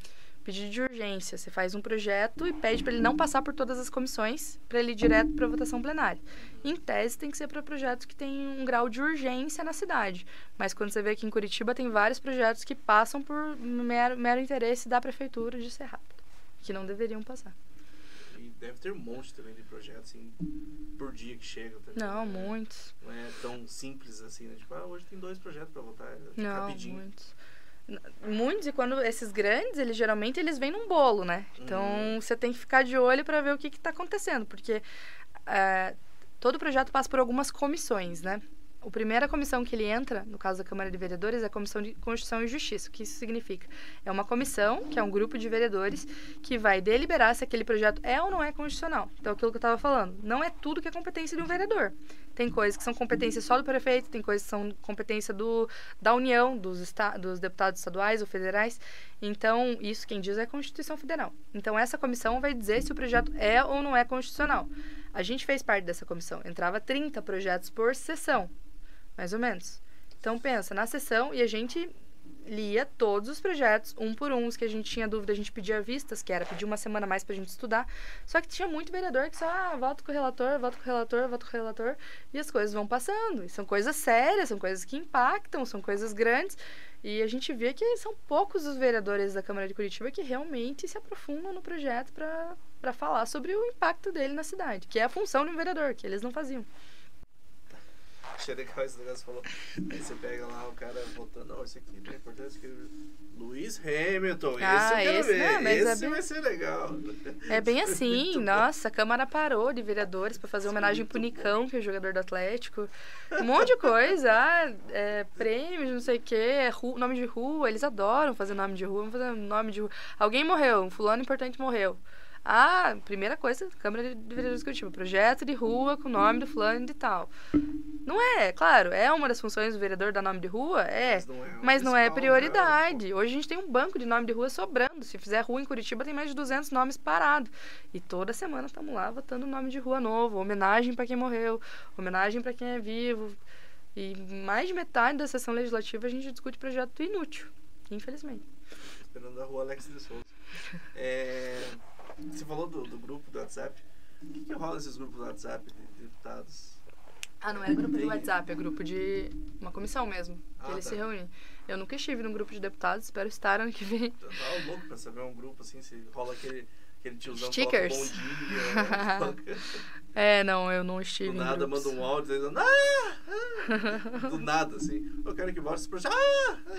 pedido de urgência. Você faz um projeto e pede para ele não passar por todas as comissões, para ele ir direto para votação plenária. Em tese, tem que ser para projetos que têm um grau de urgência na cidade. Mas quando você vê aqui em Curitiba, tem vários projetos que passam por mero interesse da prefeitura de ser rápido, que não deveriam passar. E deve ter um monte também de projetos assim, por dia que chegam também. Não, muitos. Não é tão simples assim, né? Tipo, hoje tem 2 projetos para votar. Não, rapidinho. Muitos, e quando esses grandes, geralmente eles vêm num bolo, né? Então, você tem que ficar de olho para ver o que está acontecendo, porque todo projeto passa por algumas comissões, né? A primeira comissão que ele entra, no caso da Câmara de Vereadores, é a Comissão de Constituição e Justiça. O que isso significa? É uma comissão, que é um grupo de vereadores, que vai deliberar se aquele projeto é ou não é constitucional. Então, aquilo que eu estava falando, não é tudo que é competência de um vereador. Tem coisas que são competência só do prefeito, tem coisas que são competência da União, dos deputados estaduais ou federais. Então, isso quem diz é a Constituição Federal. Então, essa comissão vai dizer se o projeto é ou não é constitucional. A gente fez parte dessa comissão. Entrava 30 projetos por sessão, mais ou menos. Então, pensa, na sessão, e a gente lia todos os projetos, um por um. Os que a gente tinha dúvida, a gente pedia vistas, que era pedir uma semana a mais pra gente estudar. Só que tinha muito vereador que só, voto com o relator, voto com o relator, voto com o relator. E as coisas vão passando. E são coisas sérias, são coisas que impactam, são coisas grandes. E a gente vê que são poucos os vereadores da Câmara de Curitiba que realmente se aprofundam no projeto para falar sobre o impacto dele na cidade, que é a função de um vereador, que eles não faziam. Achei legal esse negócio, falou. Aí você pega lá o cara votando, não, esse aqui tem importância que Lewis Hamilton, esse eu quero ver, mas esse vai ser legal. É bem assim, nossa, a Câmara parou de vereadores para fazer homenagem pro Nicão, que é o jogador do Atlético. Um monte de coisa, prêmios, não sei o quê, nome de rua, eles adoram fazer nome de rua, vamos fazer nome de rua. Alguém morreu, um fulano importante morreu. Primeira coisa, Câmara de Vereadores de Curitiba, projeto de rua com o nome do fulano de tal. Não é, claro, é uma das funções do vereador dar nome de rua, mas não é prioridade. Hoje a gente tem um banco de nome de rua sobrando. Se fizer rua em Curitiba, tem mais de 200 nomes parados. E toda semana estamos lá votando nome de rua novo, homenagem para quem morreu, homenagem para quem é vivo. E mais de metade da sessão legislativa a gente discute projeto inútil, infelizmente. Esperando a rua Alex de Souza. Você falou do grupo do WhatsApp. O que rola nesses grupos do WhatsApp de deputados? Não é grupo de WhatsApp, é grupo de uma comissão mesmo, que eles se reúnem. Eu nunca estive num grupo de deputados, espero estar ano que vem. Eu tava louco pra saber um grupo assim, se rola aquele tiozão stickers. Que coloca bom dia. Não, eu não estive do nada, grupos. manda um áudio dizendo, do nada, assim, eu quero que volte esse projeto,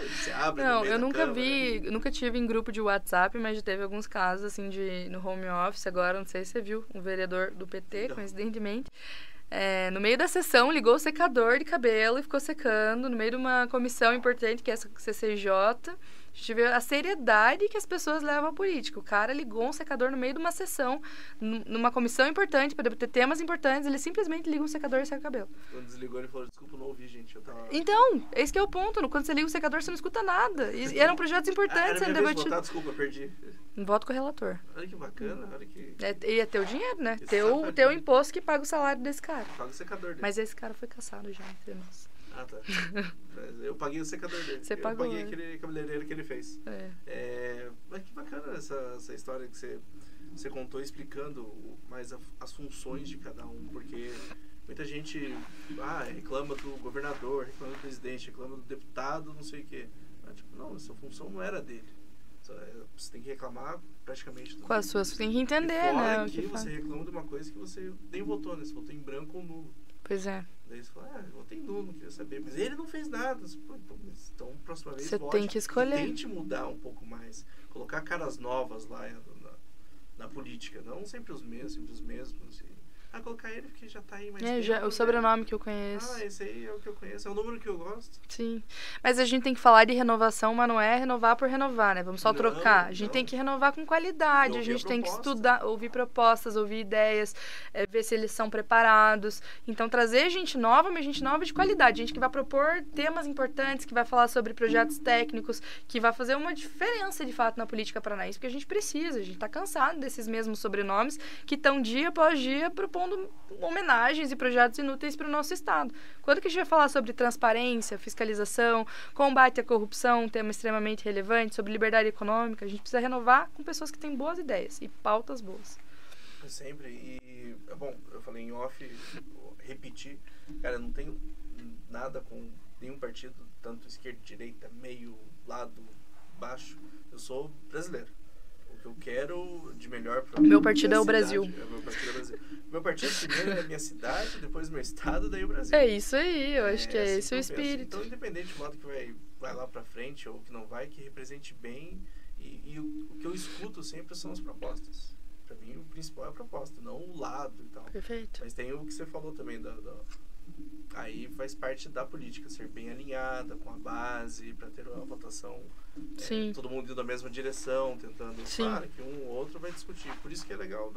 você abre não, no meio eu da nunca câmera. nunca tive em grupo de WhatsApp, mas já teve alguns casos, assim, no home office, agora, não sei se você viu, um vereador do PT, coincidentemente, no meio da sessão, ligou o secador de cabelo e ficou secando, no meio de uma comissão importante, que é a CCJ, A gente vê a seriedade que as pessoas levam à política. O cara ligou um secador no meio de uma sessão, numa comissão importante, para debater temas importantes, ele simplesmente liga um secador e seca o cabelo. Quando desligou, ele falou, desculpa, não ouvi, gente. Eu tava... Então, esse que é o ponto. Quando você liga o secador, você não escuta nada. E eram projetos importantes sendo debatidos. Desculpa, perdi. Voto com o relator. Olha que bacana, olha que... E é teu dinheiro, né? Teu imposto que paga o salário desse cara. Paga o secador dele. Mas esse cara foi caçado já, entre nós. Ah, tá. Eu paguei o secador dele. Você pagou, paguei aquele cabeleireiro que ele fez. Mas que bacana essa história que você contou, explicando mais as funções de cada um, porque muita gente reclama do governador, reclama do presidente, reclama do deputado, não sei o quê. Mas, tipo, não, essa função não era dele. Você tem que reclamar praticamente tudo. Com as suas, você tem que entender, né? Que você reclama de uma coisa que você nem votou, né? Você votou em branco ou nulo. Pois é. Daí você fala, eu votei em nulo, não queria saber. Mas ele não fez nada. Então, próxima vez, você vote. Tem que escolher. Tente mudar um pouco mais. Colocar caras novas lá na política. Não sempre os mesmos. Colocar ele porque já tá aí mais tempo. O sobrenome que eu conheço. Esse aí é o que eu conheço. É o número que eu gosto. Sim. Mas a gente tem que falar de renovação, mas não é renovar por renovar, né? Vamos só trocar. A gente tem que renovar com qualidade. A gente tem que estudar, ouvir propostas, ouvir ideias, ver se eles são preparados. Então, trazer gente nova, mas gente nova de qualidade. Gente que vai propor temas importantes, que vai falar sobre projetos técnicos, que vai fazer uma diferença, de fato, na política paranaense, porque a gente precisa. A gente tá cansado desses mesmos sobrenomes que estão dia após dia propondo homenagens e projetos inúteis para o nosso Estado. Quando que a gente vai falar sobre transparência, fiscalização, combate à corrupção, um tema extremamente relevante, sobre liberdade econômica, a gente precisa renovar com pessoas que têm boas ideias e pautas boas. Sempre. E, bom, eu falei em off, repetir, cara, eu não tenho nada com nenhum partido, tanto esquerda, direita, meio, lado, baixo. Eu sou brasileiro. Que eu quero de melhor para meu partido é o Brasil. Meu partido é o Brasil. Meu partido primeiro é a minha cidade, depois meu estado, daí o Brasil. É isso aí, eu acho que é esse o espírito. Então, independente do modo que vai lá para frente ou que não vai, que represente bem. E o que eu escuto sempre são as propostas. Para mim, o principal é a proposta, não o lado e tal. Perfeito. Mas tem o que você falou também aí faz parte da política, ser bem alinhada com a base, para ter uma votação, todo mundo indo na mesma direção, tentando, claro, que um ou outro vai discutir. Por isso que é legal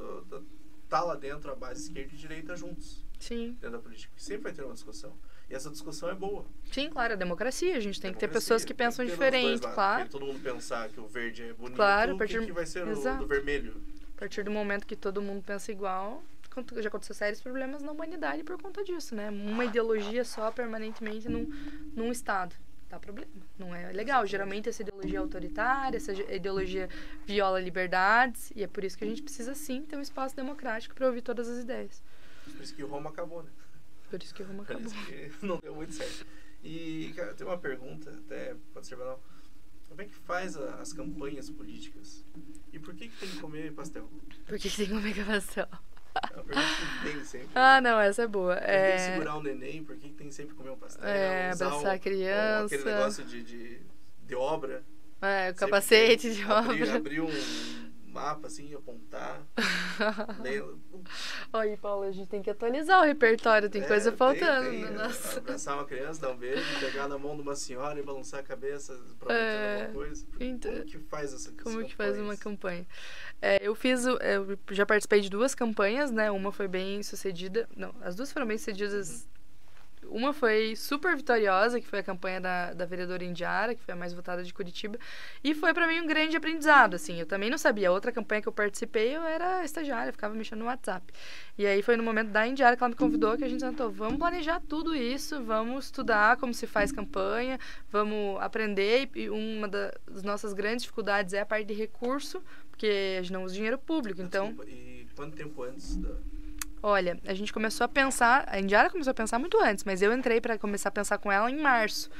tá lá dentro a base esquerda e direita juntos. Sim. Dentro da política. Sempre vai ter uma discussão. E essa discussão é boa. Sim, claro, é democracia. A gente tem que ter pessoas que pensam diferente, claro. Todo mundo pensar que o verde é bonito, claro, que vai ser o do vermelho. A partir do momento que todo mundo pensa igual, já aconteceu sérios problemas na humanidade por conta disso, né? Uma ideologia só permanentemente num Estado. Dá problema. Não é legal. Geralmente essa ideologia é autoritária, essa ideologia viola liberdades, e é por isso que a gente precisa, sim, ter um espaço democrático para ouvir todas as ideias. Por isso que Roma acabou, né? Por isso que Roma acabou. Por isso que não deu muito certo. E, cara, tem uma pergunta, até pode ser banal. Como é que faz as campanhas políticas? E por que tem que comer pastel? Por que tem que comer pastel? É uma pergunta que tem sempre. Não, essa é boa. Tem que segurar o neném, por que tem sempre que comer um pastel? Abraçar a criança. Aquele negócio de obra. O capacete de obra. Abrir um mapa, assim, apontar. Olha, Paulo, a gente tem que atualizar o repertório, tem coisa faltando. Nossa. Abraçar uma criança, dar um beijo, pegar na mão de uma senhora e balançar a cabeça, prometendo alguma coisa. Então, como que faz essa campanha? Como que faz uma campanha? Eu já participei de 2 campanhas, né? Uma foi bem sucedida. Não, as 2 foram bem sucedidas. Uma foi super vitoriosa, que foi a campanha da vereadora Indiara, que foi a mais votada de Curitiba. E foi pra mim um grande aprendizado, assim. Eu também não sabia. A outra campanha que eu participei, eu era estagiária, ficava mexendo no WhatsApp. E aí foi no momento da Indiara que ela me convidou, que a gente sentou, vamos planejar tudo isso, vamos estudar como se faz campanha, vamos aprender. E uma das nossas grandes dificuldades é a parte de recurso, porque a gente não usa dinheiro público, então... Desculpa, e quanto tempo antes da... Olha, a gente começou a pensar... A Indiara começou a pensar muito antes, mas eu entrei para começar a pensar com ela em março.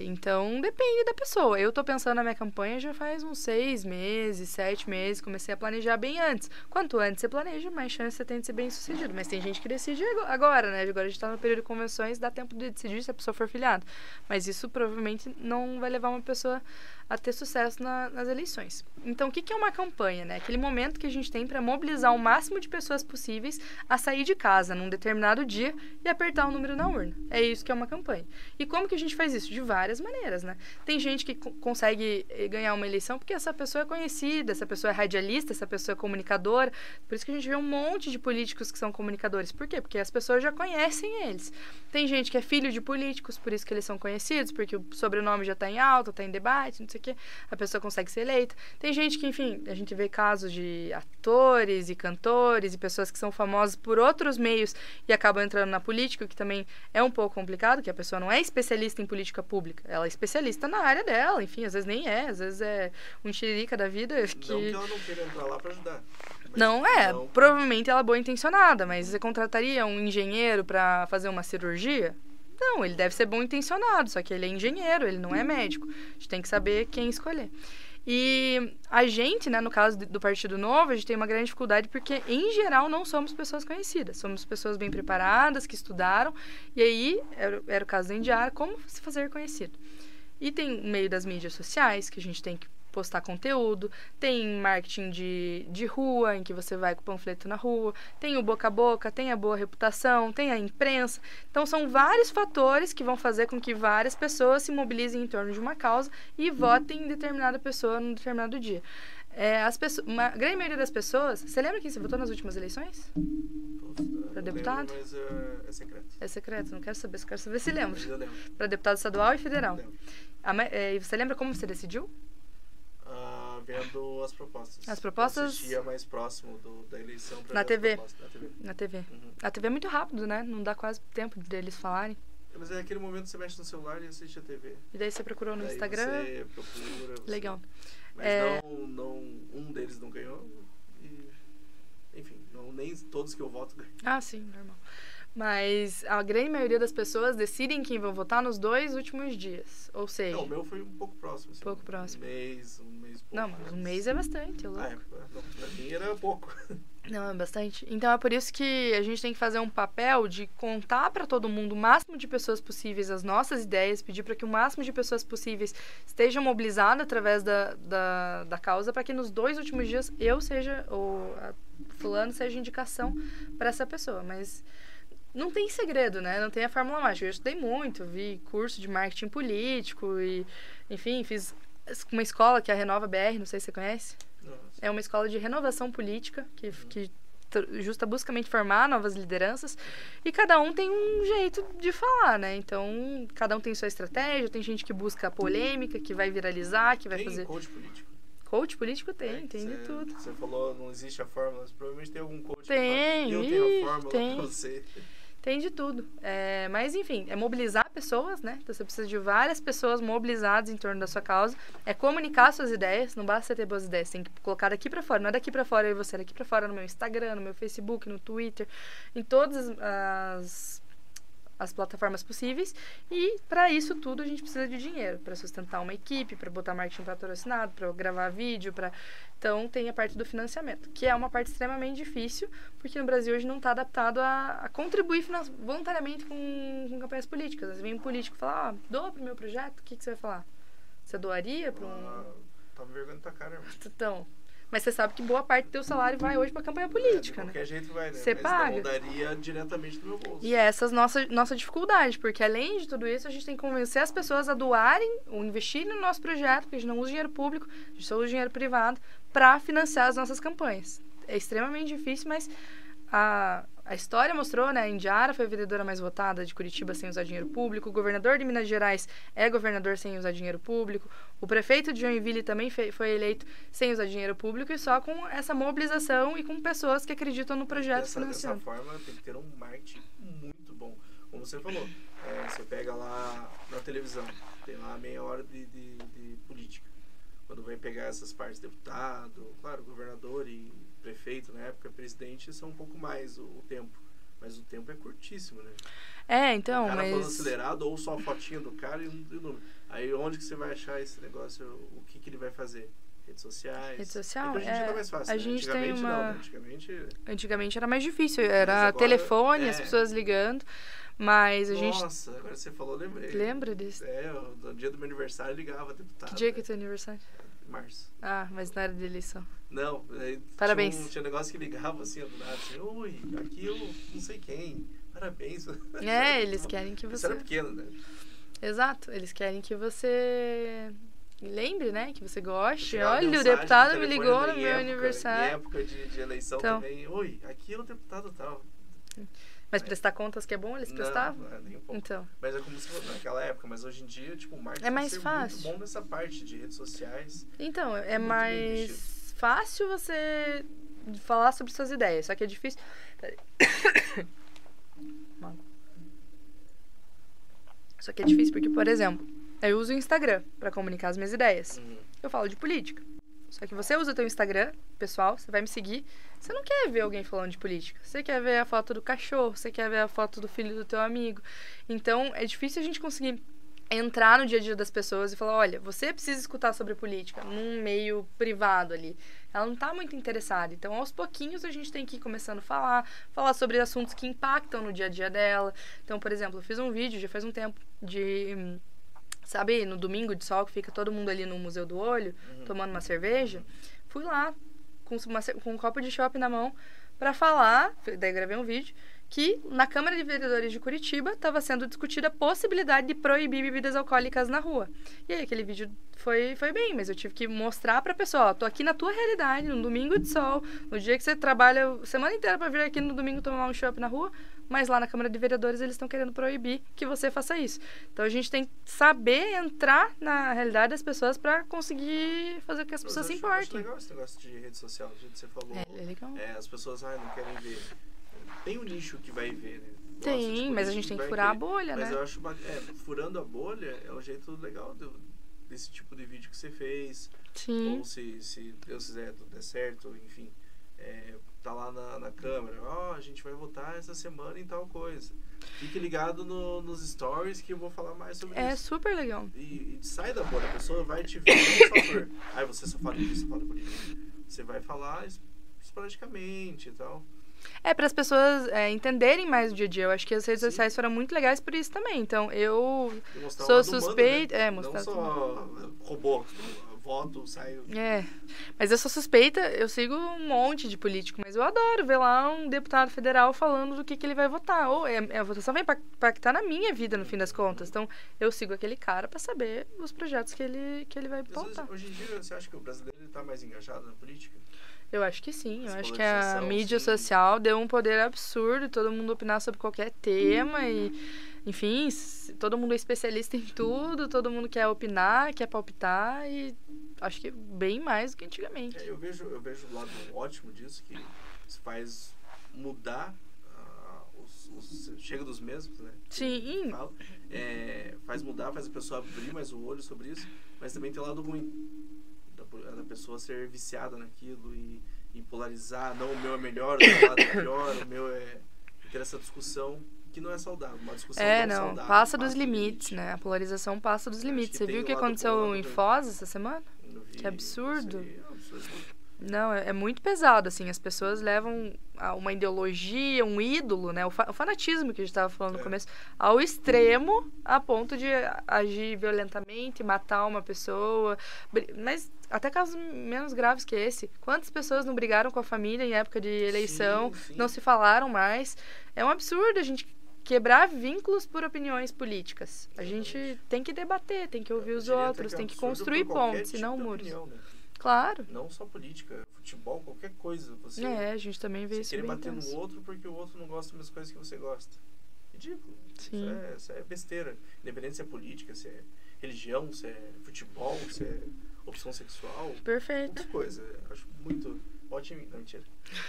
Então, depende da pessoa. Eu tô pensando na minha campanha já faz uns 6 meses, 7 meses. Comecei a planejar bem antes. Quanto antes você planeja, mais chance você tem de ser bem sucedido. Mas tem gente que decide agora, né? Agora a gente tá no período de convenções, dá tempo de decidir se a pessoa for filiada. Mas isso provavelmente não vai levar uma pessoa a ter sucesso nas eleições. Então, o que é uma campanha, né? Aquele momento que a gente tem para mobilizar o máximo de pessoas possíveis a sair de casa num determinado dia e apertar um número na urna. É isso que é uma campanha. E como que a gente faz faz isso? De várias maneiras, né? Tem gente que consegue ganhar uma eleição porque essa pessoa é conhecida, essa pessoa é radialista, essa pessoa é comunicadora. Por isso que a gente vê um monte de políticos que são comunicadores. Por quê? Porque as pessoas já conhecem eles. Tem gente que é filho de políticos, por isso que eles são conhecidos, porque o sobrenome já está em alta, está em debate, não sei o quê. A pessoa consegue ser eleita. Tem gente que, enfim, a gente vê casos de atores e cantores e pessoas que são famosas por outros meios e acabam entrando na política, o que também é um pouco complicado, que a pessoa não é especialista em política pública. Ela é especialista na área dela, enfim, às vezes nem é, às vezes é um tiririca da vida que... Não que ela não queira entrar lá para ajudar. Não é, provavelmente ela é boa intencionada, mas você contrataria um engenheiro para fazer uma cirurgia? Não, ele deve ser bom intencionado, só que ele é engenheiro, ele não é médico. A gente tem que saber quem escolher. E a gente, né, no caso do Partido Novo, a gente tem uma grande dificuldade porque, em geral, não somos pessoas conhecidas. Somos pessoas bem preparadas, que estudaram, e aí, era o caso da Indiara, como se fazer conhecido. E tem o meio das mídias sociais, que a gente tem que postar conteúdo, tem marketing de rua, em que você vai com o panfleto na rua, tem o boca a boca, tem a boa reputação, tem a imprensa. Então, são vários fatores que vão fazer com que várias pessoas se mobilizem em torno de uma causa e votem em determinada pessoa num determinado dia. A grande maioria das pessoas... Você lembra quem você votou nas últimas eleições? Para deputado? Mas é secreto. É secreto, não quero saber, só quero saber se lembra. Mas eu lembro. Para deputado estadual e federal. Lembro. E você lembra como você decidiu? Vendo as propostas. As propostas? Eu assistia mais próximo da eleição para Na ver TV. as propostas. Na TV. Na TV. Uhum. A TV é muito rápido, né? Não dá quase tempo deles falarem. Mas é aquele momento que você mexe no celular e assiste a TV. E daí você procurou no Daí Instagram? Você procura. Legal. Mas um deles não ganhou. E, enfim, nem todos que eu voto ganham. Ah, sim, normal. Mas a grande maioria das pessoas decidem quem vão votar nos 2 últimos dias. Ou seja... Não, o meu foi um pouco próximo. Assim, pouco próximo. Um mês e pouco. Não, mas um mês é bastante, é louco. Não, pra mim era pouco. Não, é bastante. Então é por isso que a gente tem que fazer um papel de contar para todo mundo o máximo de pessoas possíveis as nossas ideias, pedir para que o máximo de pessoas possíveis estejam mobilizadas através da causa, para que nos 2 últimos dias eu seja, ou a fulano seja indicação para essa pessoa. Mas não tem segredo, né? Não tem a fórmula mágica. Eu estudei muito, vi curso de marketing político e, enfim, fiz uma escola que é a Renova BR, não sei se você conhece. Nossa. É uma escola de renovação política que justa buscamente formar novas lideranças e cada um tem um jeito de falar, né? Então, cada um tem sua estratégia, tem gente que busca a polêmica, que vai viralizar, que vai fazer... Coach político? Coach político tem de tudo. Você falou, não existe a fórmula, mas provavelmente tem algum coach tem, que fala, eu tenho a fórmula tem. pra você. Tem de tudo. Mas, enfim, é mobilizar pessoas, né? Então, você precisa de várias pessoas mobilizadas em torno da sua causa. É comunicar suas ideias. Não basta você ter boas ideias. Você tem que colocar daqui pra fora. Não é daqui pra fora eu e você. É daqui pra fora no meu Instagram, no meu Facebook, no Twitter. Em todas as plataformas possíveis. E, para isso tudo, a gente precisa de dinheiro. Para sustentar uma equipe, para botar marketing patrocinado, para gravar vídeo, para... Então, tem a parte do financiamento, que é uma parte extremamente difícil, porque no Brasil hoje não está adaptado a contribuir voluntariamente com campanhas políticas. Às vezes vem um político falar, doa pro meu projeto, o que você vai falar? Você doaria para um... Tá me vergonha na tua cara, irmão. Então, mas você sabe que boa parte do teu salário vai hoje para campanha política, de qualquer jeito vai, né? Você paga. Mas não daria diretamente do meu bolso. E essa é a nossa dificuldade, porque além de tudo isso, a gente tem que convencer as pessoas a doarem ou investirem no nosso projeto, porque a gente não usa dinheiro público, a gente só usa dinheiro privado, para financiar as nossas campanhas. É extremamente difícil, mas a história mostrou, né? A Indiara foi a vereadora mais votada de Curitiba sem usar dinheiro público, o governador de Minas Gerais é governador sem usar dinheiro público, o prefeito de Joinville também foi eleito sem usar dinheiro público e só com essa mobilização e com pessoas que acreditam no projeto financiando. Dessa forma, tem que ter um marketing muito bom. Como você falou, você pega lá na televisão, tem lá meia hora de política. Quando vai pegar essas partes, deputado, claro, governador e prefeito, na época, presidente, são um pouco mais o tempo. Mas o tempo é curtíssimo, né? Então, o cara falando acelerado ou só a fotinha do cara e o número. Aí onde que você vai achar esse negócio? O que ele vai fazer? Redes sociais? Rede social? Hoje em dia tá mais fácil, a né? gente Antigamente tem uma... não, Antigamente era mais difícil, era agora, telefone, as pessoas ligando, mas a gente... Nossa, agora você falou, lembrei. Lembra disso? No dia do meu aniversário ligava deputado. Que dia que é teu aniversário? Março. Ah, mas não era de eleição. Não, parabéns. Tinha um negócio que ligava assim, do nada, assim, oi, aqui eu não sei quem, parabéns. Eles querem que você... Isso era pequeno, né? Exato. Eles querem que você lembre, né? Que você goste. Chegava Olha, o mensagem deputado no me telefone ligou no em meu época, aniversário. Em época de eleição Então. também. Oi, aqui é o deputado tal. Mas prestar contas que é bom, eles prestavam? Não, nem um pouco. Então. Mas é como se fosse naquela época. Mas hoje em dia, tipo, o marketing É mais ser fácil. muito bom nessa parte de redes sociais. Então, é Muito bem mais fácil você falar sobre suas ideias, só que é difícil. Só que é difícil porque, por exemplo, eu uso o Instagram pra comunicar as minhas ideias. Eu falo de política. Só que você usa o teu Instagram, pessoal, você vai me seguir. Você não quer ver alguém falando de política. Você quer ver a foto do cachorro, você quer ver a foto do filho do teu amigo. Então, é difícil a gente conseguir entrar no dia a dia das pessoas e falar, olha, você precisa escutar sobre política num meio privado ali. Ela não tá muito interessada. Então, aos pouquinhos, a gente tem que ir começando a falar sobre assuntos que impactam no dia a dia dela. Então, por exemplo, eu fiz um vídeo, já faz um tempo, de... Sabe, no domingo de sol, que fica todo mundo ali no Museu do Olho, tomando uma cerveja. Fui lá, com um copo de chopp na mão, pra falar, daí gravei um vídeo, que na Câmara de Vereadores de Curitiba estava sendo discutida a possibilidade de proibir bebidas alcoólicas na rua. E aí, aquele vídeo foi bem, mas eu tive que mostrar pra pessoa, ó, tô aqui na tua realidade, no domingo de sol, no dia que você trabalha a semana inteira pra vir aqui no domingo tomar um chopp na rua, mas lá na Câmara de Vereadores eles estão querendo proibir que você faça isso. Então a gente tem que saber entrar na realidade das pessoas pra conseguir fazer com que as pessoas se importem. Eu acho legal esse negócio de rede social, do jeito que você falou. É legal. As pessoas não querem ver. Tem um nicho que vai ver, né? Tem, mas a gente tem que furar a bolha, né? Mas eu acho furando a bolha é um jeito legal desse tipo de vídeo que você fez. Sim. Ou se Deus quiser, tudo der certo, enfim. Tá lá na câmera, a gente vai votar essa semana em tal coisa. Fique ligado nos stories que eu vou falar mais sobre isso. É super legal. E sai da bolha, a pessoa vai te ver como fator. Aí você só fala disso, fala por isso. Você vai falar esporadicamente e tal. Para as pessoas entenderem mais o dia a dia. Eu acho que as redes sociais foram muito legais por isso também. Então, eu sou suspeita... Humano, né? Mostrar não só robô, voto, saio... Mas eu sou suspeita, eu sigo um monte de político, mas eu adoro ver lá um deputado federal falando do que ele vai votar. Ou a votação vai impactar na minha vida, no fim das contas. Então, eu sigo aquele cara para saber os projetos que ele vai pautar. Hoje em dia, você acha que o brasileiro está mais engajado na política? Eu acho que sim. Eu acho que a mídia social deu um poder absurdo, todo mundo opinar sobre qualquer tema e, enfim, todo mundo é especialista em tudo, todo mundo quer opinar, quer palpitar e acho que bem mais do que antigamente. Eu vejo o lado ótimo disso, que faz mudar chega dos mesmos, né? Sim. Faz mudar, faz a pessoa abrir mais o olho sobre isso, mas também tem o lado ruim. Da pessoa ser viciada naquilo e polarizar, não, o meu é melhor, o meu lado é pior, o meu é... ter essa discussão que não é saudável, uma discussão não saudável. Passa dos limites, né? A polarização passa dos limites. Você viu o que aconteceu em Foz essa semana? Que absurdo. Não, é muito pesado, assim, as pessoas levam uma ideologia, um ídolo, né, o fanatismo que a gente estava falando no começo, ao extremo, a ponto de agir violentamente, matar uma pessoa, mas até casos menos graves que esse. Quantas pessoas não brigaram com a família em época de eleição, sim. Não se falaram mais? É um absurdo a gente quebrar vínculos por opiniões políticas. A gente tem que debater, tem que ouvir os outros, tem que construir pontes e não muros. Opinião, né? Claro. Não só política, futebol, qualquer coisa. A gente também vê isso bem querer bater intenso. no outro porque o outro não gosta das mesmas coisas que você gosta. Ridículo. Sim. Isso é besteira. Independente se é política, se é religião, se é futebol, se é opção sexual. Perfeito. Qualquer coisa. Eu acho muito... Ótimo. Não, mentira.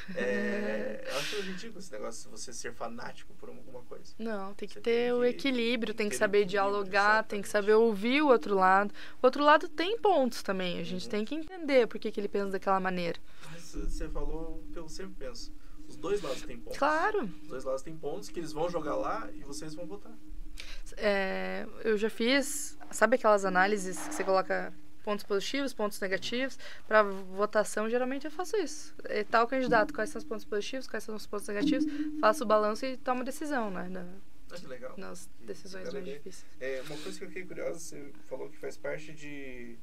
Eu acho ridículo esse negócio de você ser fanático por alguma coisa. Não, tem que ter o equilíbrio, tem que saber dialogar, exatamente. Tem que saber ouvir o outro lado. O outro lado tem pontos também, a gente tem que entender por que ele pensa daquela maneira. Mas você falou o que eu sempre penso. Os dois lados têm pontos. Claro. Os dois lados têm pontos que eles vão jogar lá e vocês vão votar. Eu já fiz, sabe aquelas análises que você coloca pontos positivos, pontos negativos? Para votação, geralmente eu faço isso. Tal candidato, quais são os pontos positivos, quais são os pontos negativos, faço o balanço e tomo decisão, né? Que legal. Nas decisões mais difíceis. Uma coisa que eu fiquei curiosa, você falou que faz parte de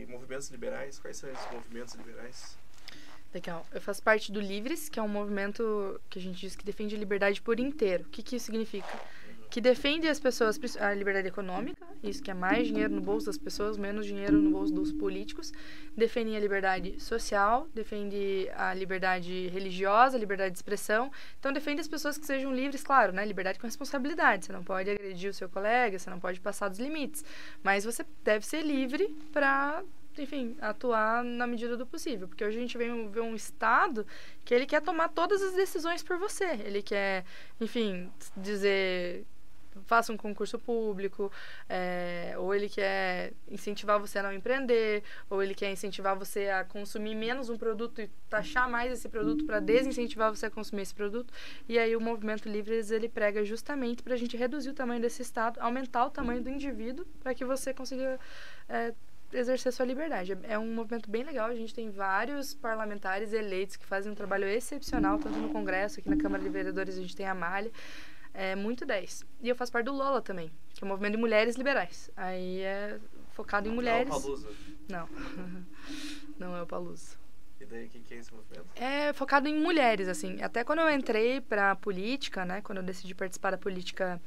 movimentos liberais. Quais são esses movimentos liberais? Legal. Eu faço parte do Livres, que é um movimento que a gente diz que defende a liberdade por inteiro. O que isso significa? que defende as pessoas, a liberdade econômica, isso que é mais dinheiro no bolso das pessoas, menos dinheiro no bolso dos políticos, defende a liberdade social, defende a liberdade religiosa, a liberdade de expressão, então defende as pessoas que sejam livres, claro, né, liberdade com responsabilidade, você não pode agredir o seu colega, você não pode passar dos limites, mas você deve ser livre para, enfim, atuar na medida do possível, porque hoje a gente vem ver um Estado que ele quer tomar todas as decisões por você, ele quer, enfim, dizer, faça um concurso público, ou ele quer incentivar você a não empreender, ou ele quer incentivar você a consumir menos um produto e taxar mais esse produto para desincentivar você a consumir esse produto. E aí o Movimento Livres, ele prega justamente para a gente reduzir o tamanho desse Estado, aumentar o tamanho do indivíduo para que você consiga exercer sua liberdade. É um movimento bem legal, a gente tem vários parlamentares eleitos que fazem um trabalho excepcional, tanto no Congresso, aqui na Câmara de Vereadores a gente tem a Amália, é muito 10. E eu faço parte do LOLA também, que é o Movimento de Mulheres Liberais. Aí é focado em mulheres. Não é o Palusa? Não. Não é o Palusa. E daí, o que é esse movimento? É focado em mulheres, assim. Até quando eu entrei pra política, né, quando eu decidi participar da política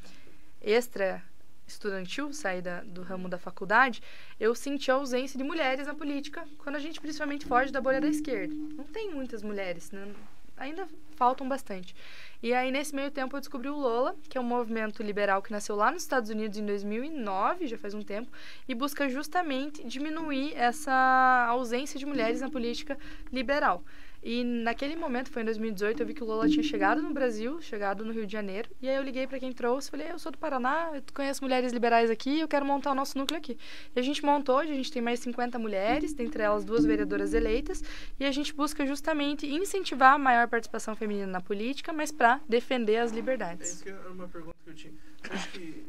extra estudantil, sair do ramo da faculdade, eu senti a ausência de mulheres na política, quando a gente principalmente foge da bolha da esquerda. Não tem muitas mulheres, né? Ainda faltam bastante. E aí, nesse meio tempo, eu descobri o LOLA, que é um movimento liberal que nasceu lá nos Estados Unidos em 2009, já faz um tempo, e busca justamente diminuir essa ausência de mulheres na política liberal. E naquele momento, foi em 2018, eu vi que o LOLA tinha chegado no Brasil, chegado no Rio de Janeiro, e aí eu liguei para quem trouxe, falei, eu sou do Paraná, eu conheço mulheres liberais aqui, eu quero montar o nosso núcleo aqui. E a gente montou, hoje a gente tem mais 50 mulheres, dentre elas 2 vereadoras eleitas, e a gente busca justamente incentivar a maior participação feminina na política, mas para defender as liberdades. Isso que era uma pergunta que eu tinha. Você acha que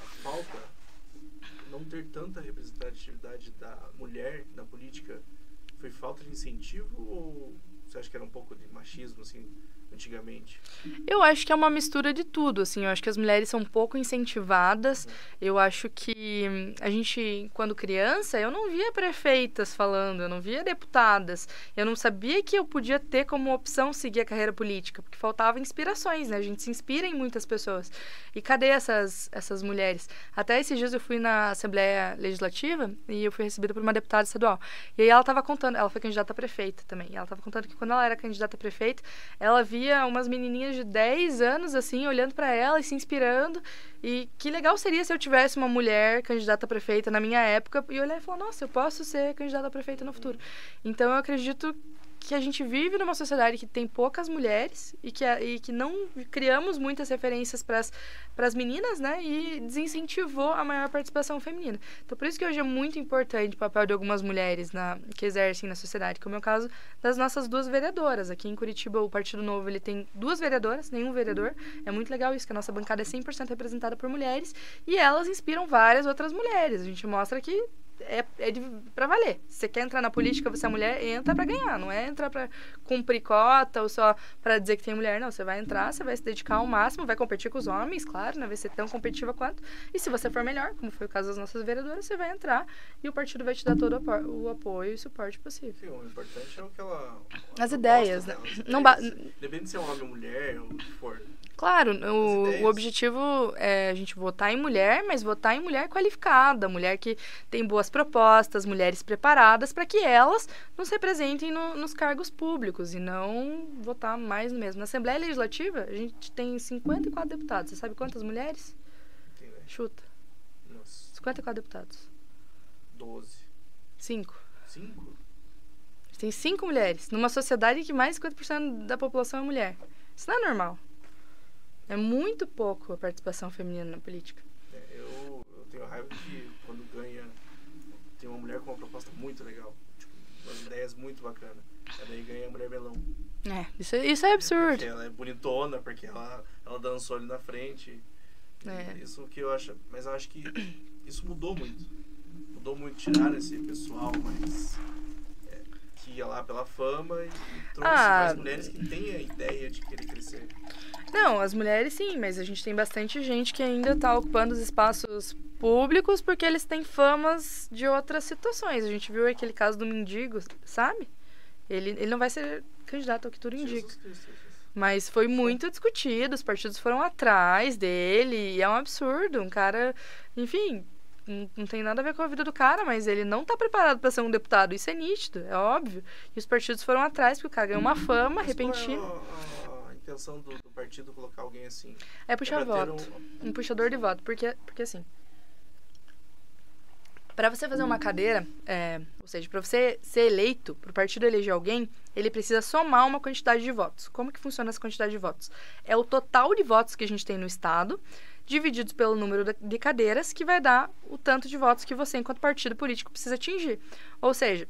a falta, não ter tanta representatividade da mulher na política, foi falta de incentivo ou você acha que era um pouco de machismo, assim, antigamente? Eu acho que é uma mistura de tudo, assim. Eu acho que as mulheres são um pouco incentivadas. Eu acho que a gente, quando criança, eu não via prefeitas falando, eu não via deputadas. Eu não sabia que eu podia ter como opção seguir a carreira política, porque faltava inspirações, né? A gente se inspira em muitas pessoas. E cadê essas mulheres? Até esses dias eu fui na Assembleia Legislativa e eu fui recebida por uma deputada estadual. E aí ela estava contando, ela foi candidata a prefeita também, e ela estava contando que quando ela era candidata a prefeita, ela via umas menininhas de 10 anos, assim, olhando para ela e se inspirando. E que legal seria se eu tivesse uma mulher candidata a prefeita na minha época e olhar e falar, nossa, eu posso ser candidata a prefeita no futuro. Então, eu acredito que a gente vive numa sociedade que tem poucas mulheres e que não criamos muitas referências para as meninas, né? E desincentivou a maior participação feminina. Então, por isso que hoje é muito importante o papel de algumas mulheres que exercem na sociedade, como é o caso das nossas 2 vereadoras. Aqui em Curitiba, o Partido Novo, ele tem 2 vereadoras, nenhum vereador. É muito legal isso, que a nossa bancada é 100% representada por mulheres e elas inspiram várias outras mulheres. A gente mostra que é pra valer. Se você quer entrar na política, você é mulher, entra pra ganhar. Não é entrar pra cumprir cota ou só pra dizer que tem mulher. Não, você vai entrar, você vai se dedicar ao máximo, vai competir com os homens, claro, não vai ser tão competitiva quanto. E se você for melhor, como foi o caso das nossas vereadoras, você vai entrar e o partido vai te dar todo o apoio e suporte possível. Sim, o importante é o que ela... As ideias, né? Depende de ser homem ou mulher, ou o que for. Claro, o objetivo é a gente votar em mulher, mas votar em mulher qualificada, mulher que tem boas propostas, mulheres preparadas para que elas nos representem nos cargos públicos e não votar mais no mesmo. Na Assembleia Legislativa, a gente tem 54 deputados. Você sabe quantas mulheres? Entendi. Chuta. Nossa. 54 deputados. 12. 5. 5? A gente tem 5 mulheres, numa sociedade que mais de 50% da população é mulher. Isso não é normal. É muito pouco a participação feminina na política. Eu tenho raiva que quando ganha, tem uma mulher com uma proposta muito legal. Tipo, umas ideias muito bacanas. E daí ganha a mulher melão. Isso é absurdo. Porque ela é bonitona, porque ela dançou ali na frente. Isso que eu acho. Mas eu acho que isso mudou muito. Mudou muito tirar esse pessoal mais... que ia lá pela fama e trouxe mais mulheres que têm a ideia de querer crescer. Não, as mulheres sim, mas a gente tem bastante gente que ainda está ocupando os espaços públicos porque eles têm famas de outras situações. A gente viu aquele caso do mendigo, sabe? Ele não vai ser candidato ao que tudo indica. Mas foi muito discutido, os partidos foram atrás dele, e é um absurdo. Um cara, enfim, não tem nada a ver com a vida do cara, mas ele não tá preparado para ser um deputado. Isso é nítido, é óbvio. E os partidos foram atrás, porque o cara ganhou uma fama repentina. Qual é a intenção do partido colocar alguém assim? É puxar voto. Um puxador de voto. Porque assim, para você fazer uma cadeira, ou seja, para você ser eleito, para o partido eleger alguém, ele precisa somar uma quantidade de votos. Como que funciona essa quantidade de votos? É o total de votos que a gente tem no Estado, divididos pelo número de cadeiras, que vai dar o tanto de votos que você, enquanto partido político, precisa atingir. Ou seja,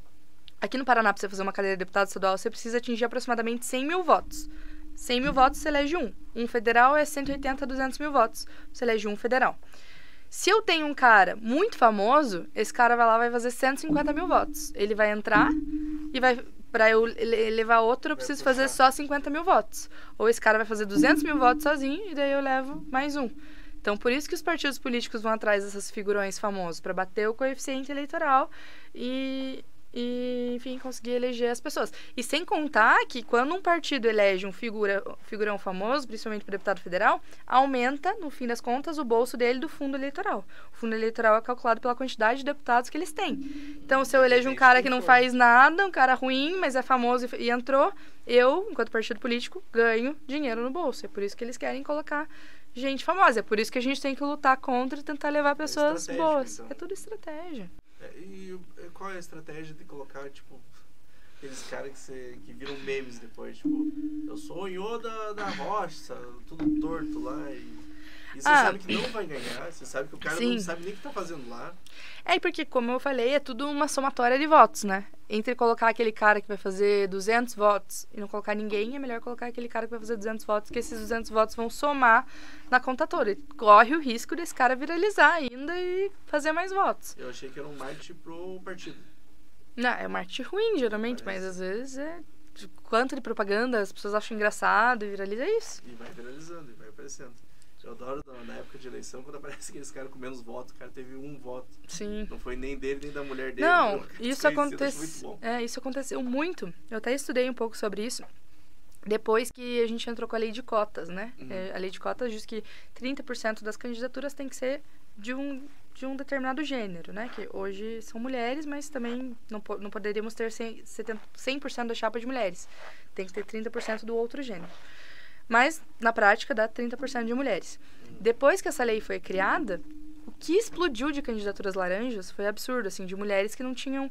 aqui no Paraná, para você fazer uma cadeira de deputado estadual, você precisa atingir aproximadamente 100 mil votos. 100 mil votos, você elege um. Um federal é 180 a 200 mil votos. Você elege um federal. Se eu tenho um cara muito famoso, esse cara vai lá e vai fazer 150 mil votos. Ele vai entrar e vai... Para eu levar outro, eu preciso fazer só 50 mil votos. Ou esse cara vai fazer 200 mil votos sozinho e daí eu levo mais um. Então, por isso que os partidos políticos vão atrás dessas figurões famosos, para bater o coeficiente eleitoral e, enfim, conseguir eleger as pessoas. E sem contar que quando um partido elege um figurão famoso, principalmente para deputado federal, aumenta, no fim das contas, o bolso dele do fundo eleitoral. O fundo eleitoral é calculado pela quantidade de deputados que eles têm. Então, se eu elejo um cara que não faz nada, um cara ruim, mas é famoso e entrou, eu, enquanto partido político, ganho dinheiro no bolso. É por isso que eles querem colocar gente famosa. É por isso que a gente tem que lutar contra e tentar levar pessoas boas. Então. É tudo estratégia. E qual é a estratégia de colocar, tipo, aqueles caras que viram memes depois, tipo, eu sou o Yoda da roça, tudo torto lá, e você sabe que não vai ganhar, você sabe que o cara não sabe nem o que tá fazendo lá. É porque, como eu falei, é tudo uma somatória de votos, né? Entre colocar aquele cara que vai fazer 200 votos e não colocar ninguém, é melhor colocar aquele cara que vai fazer 200 votos, que esses 200 votos vão somar na conta toda. E corre o risco desse cara viralizar ainda e fazer mais votos. Eu achei que era um marketing pro partido. Não, é um marketing ruim, geralmente, mas às vezes quanto de propaganda as pessoas acham engraçado e viraliza isso. E vai viralizando, e vai aparecendo. Eu adoro na época de eleição, quando aparece aqueles caras com menos votos, o cara teve um voto. Sim. Não foi nem dele, nem da mulher dele. Não, isso aconteceu muito. Eu até estudei um pouco sobre isso. Depois que a gente entrou com a lei de cotas, né? A lei de cotas diz que 30% das candidaturas tem que ser de um determinado gênero, né? Que hoje são mulheres, mas também não poderíamos ter 100% da chapa de mulheres. Tem que ter 30% do outro gênero. Mas, na prática, dá 30% de mulheres. Depois que essa lei foi criada, o que explodiu de candidaturas laranjas foi absurdo, assim, de mulheres que não tinham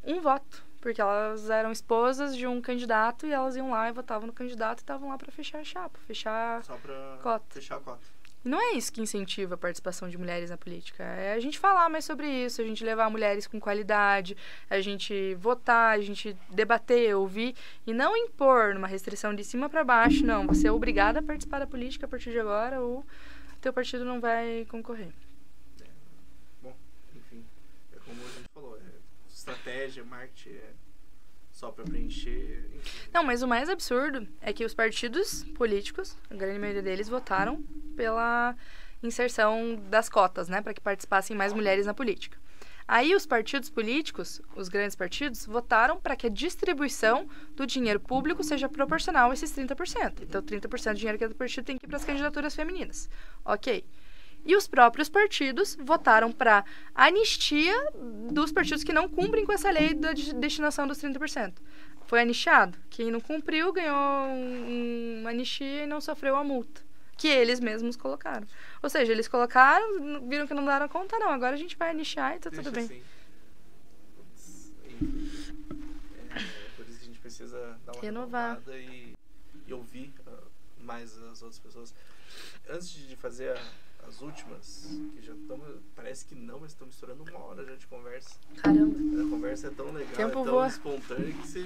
um voto. Porque elas eram esposas de um candidato e elas iam lá e votavam no candidato e estavam lá para fechar a chapa, fechar só pra cota. Fechar a cota. E não é isso que incentiva a participação de mulheres na política. É a gente falar mais sobre isso, a gente levar mulheres com qualidade, a gente votar, a gente debater, ouvir e não impor numa restrição de cima para baixo. Não, você é obrigada a participar da política a partir de agora ou teu partido não vai concorrer. Bom, enfim, é como a gente falou, estratégia, marketing, só para preencher. Enfim. Não, mas o mais absurdo é que os partidos políticos, a grande maioria deles, votaram pela inserção das cotas, né, para que participassem mais mulheres na política. Aí os partidos políticos, os grandes partidos, votaram para que a distribuição do dinheiro público seja proporcional a esses 30%. Então, 30% do dinheiro que é do partido tem que ir para as candidaturas femininas. Ok. E os próprios partidos votaram para anistia dos partidos que não cumprem com essa lei da destinação dos 30%. Foi anistiado. Quem não cumpriu ganhou uma anistia e não sofreu a multa, que eles mesmos colocaram. Ou seja, eles colocaram, viram que não deram conta, não. Agora a gente vai anistiar e tá tudo bem. Assim. Por isso que a gente precisa dar uma renovada e ouvir mais as outras pessoas. Antes de fazer as últimas, que já estamos, parece que não, mas estamos estourando 1 hora já de conversa. Caramba. A conversa é tão legal, tempo é tão voa. espontânea que você...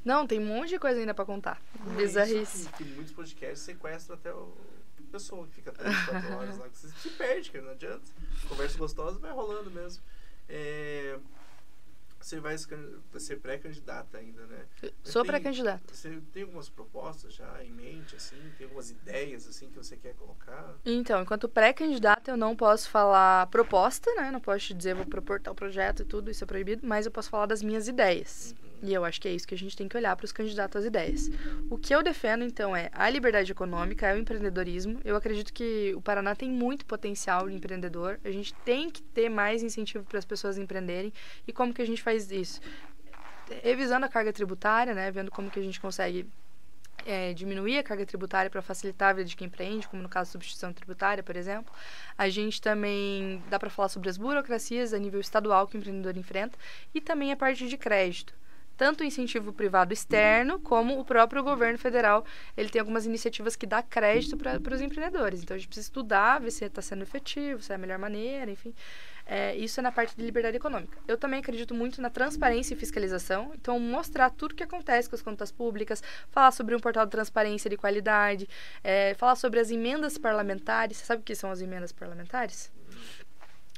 Não, tem um monte de coisa ainda pra contar. Bizarrice. Que muitos podcasts sequestram até a pessoa que fica 3, 4 horas lá, que você se perde, cara, não adianta. Conversa gostosa vai rolando mesmo. Você vai ser pré-candidata ainda, né? Sou pré-candidata. Você tem algumas propostas já em mente, assim? Tem algumas ideias, assim, que você quer colocar? Então, enquanto pré-candidata, eu não posso falar proposta, né? Não posso te dizer, vou propor tal projeto e tudo, isso é proibido. Mas eu posso falar das minhas ideias. Uhum. E eu acho que é isso que a gente tem que olhar para os candidatos às ideias. O que eu defendo, então, é a liberdade econômica, é o empreendedorismo. Eu acredito que o Paraná tem muito potencial de empreendedor. A gente tem que ter mais incentivo para as pessoas empreenderem. E como que a gente faz isso? Revisando a carga tributária, né? Vendo como que a gente consegue diminuir a carga tributária para facilitar a vida de quem empreende, como no caso da substituição tributária, por exemplo. A gente também dá para falar sobre as burocracias a nível estadual que o empreendedor enfrenta e também a parte de crédito. Tanto o incentivo privado externo, como o próprio governo federal, ele tem algumas iniciativas que dá crédito para os empreendedores. Então, a gente precisa estudar, ver se está sendo efetivo, se é a melhor maneira, enfim. Isso é na parte de liberdade econômica. Eu também acredito muito na transparência e fiscalização. Então, mostrar tudo o que acontece com as contas públicas, falar sobre um portal de transparência de qualidade, falar sobre as emendas parlamentares. Você sabe o que são as emendas parlamentares?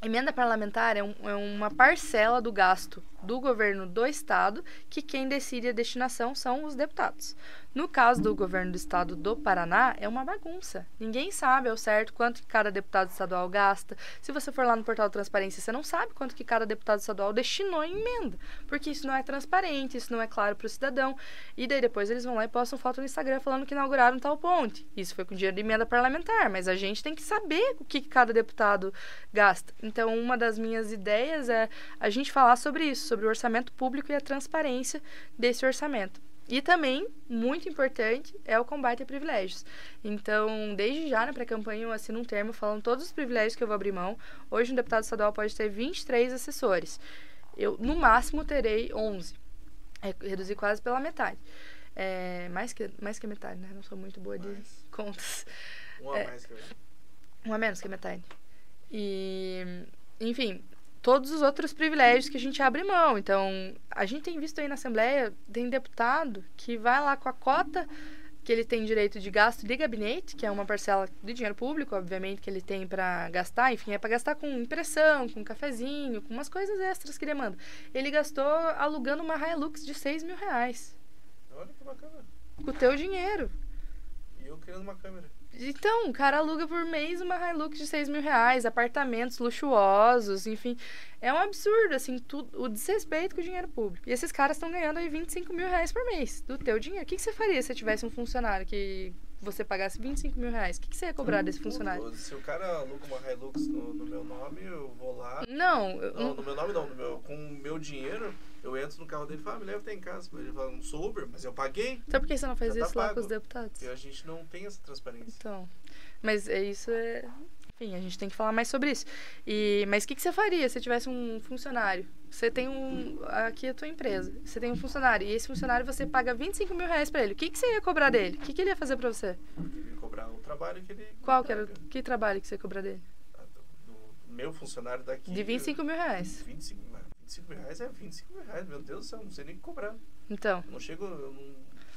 Emenda parlamentar é uma parcela do gasto do governo do estado, que quem decide a destinação são os deputados. No caso do governo do estado do Paraná, é uma bagunça. Ninguém sabe ao certo quanto que cada deputado estadual gasta. Se você for lá no portal de transparência, você não sabe quanto que cada deputado estadual destinou em emenda, porque isso não é transparente, isso não é claro para o cidadão. E daí depois eles vão lá e postam foto no Instagram falando que inauguraram tal ponte. Isso foi com dinheiro de emenda parlamentar, mas a gente tem que saber o que cada deputado gasta. Então, uma das minhas ideias é a gente falar sobre isso, sobre o orçamento público e a transparência desse orçamento. E também, muito importante, é o combate a privilégios. Então, desde já na pré-campanha eu assino um termo falando todos os privilégios que eu vou abrir mão. Hoje um deputado estadual pode ter 23 assessores. Eu, no máximo, terei 11. Reduzir quase pela metade. Mais que a metade, né? Não sou muito boa de contas. Um a mais que a metade. Um a menos que a metade. E, enfim, todos os outros privilégios que a gente abre mão. Então, a gente tem visto aí na Assembleia, tem deputado que vai lá com a cota que ele tem direito de gasto de gabinete, que é uma parcela de dinheiro público, obviamente, que ele tem para gastar. Enfim, é para gastar com impressão, com cafezinho, com umas coisas extras que ele manda. Ele gastou alugando uma Hilux de R$6.000. Olha que bacana. Com o teu dinheiro. E eu querendo uma câmera. Então, o cara aluga por mês uma Hilux de R$6.000, apartamentos luxuosos, enfim. É um absurdo, assim, o desrespeito com o dinheiro público. E esses caras estão ganhando aí R$25.000 por mês do teu dinheiro. O que você faria se você tivesse um funcionário que você pagasse R$25.000? O que você ia cobrar desse funcionário? Se o cara aluga uma Hilux no meu nome, eu vou lá... Não, no meu nome não. Com o meu dinheiro... Eu entro no carro dele e falo, me leva até em casa. Ele fala, não sou Uber, mas eu paguei. Então por que você não faz isso lá pago. com os deputados? Porque a gente não tem essa transparência. Então, mas isso é... Enfim, a gente tem que falar mais sobre isso. Mas o que você faria se tivesse um funcionário? Você tem aqui a tua empresa. Você tem um funcionário. E esse funcionário você paga R$25.000 pra ele. O que você ia cobrar dele? O que ele ia fazer pra você? Ele ia cobrar o trabalho que ele... Qual que era? Que trabalho que você ia cobrar dele? Do meu funcionário daqui... De R$25.000. R$25.000 é R$25.000, meu Deus do céu, não sei nem o que cobrar. Então.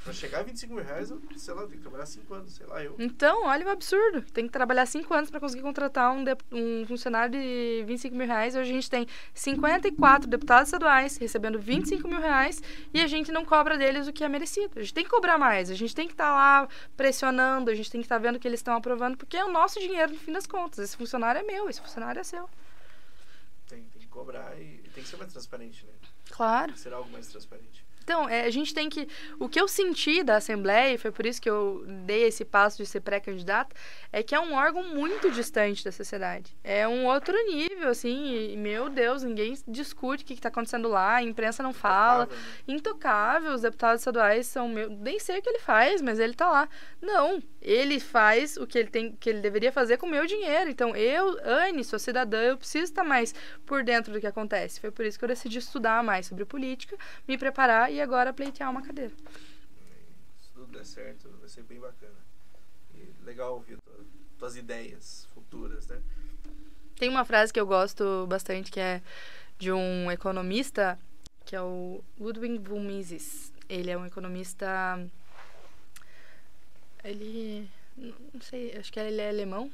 Pra chegar a R$25.000, eu, sei lá, eu tenho que trabalhar 5 anos, sei lá, eu. Então, olha o absurdo. Tem que trabalhar 5 anos para conseguir contratar um funcionário de R$25.000. Hoje a gente tem 54 deputados estaduais recebendo R$25.000 e a gente não cobra deles o que é merecido. A gente tem que cobrar mais, a gente tem que estar lá pressionando, a gente tem que estar vendo que eles estão aprovando, porque é o nosso dinheiro no fim das contas. Esse funcionário é meu, esse funcionário é seu. Tem que cobrar e tem que ser mais transparente, né? Claro. Tem que ser algo mais transparente. Então, a gente tem que... O que eu senti da Assembleia, e foi por isso que eu dei esse passo de ser pré-candidata, é que é um órgão muito distante da sociedade. É um outro nível, assim, e, meu Deus, ninguém discute o que está acontecendo lá, a imprensa não fala. Intocável, os deputados estaduais são... Nem sei o que ele faz, mas ele está lá. Não, ele faz o que ele deveria fazer com o meu dinheiro. Então, Anne, sou cidadã, eu preciso estar mais por dentro do que acontece. Foi por isso que eu decidi estudar mais sobre política, me preparar e agora pleitear uma cadeira. Se tudo der certo, vai ser bem bacana. E legal ouvir tuas ideias futuras, né? Tem uma frase que eu gosto bastante, que é de um economista, que é o Ludwig von Mises. Ele é um economista... não sei, acho que ele é alemão.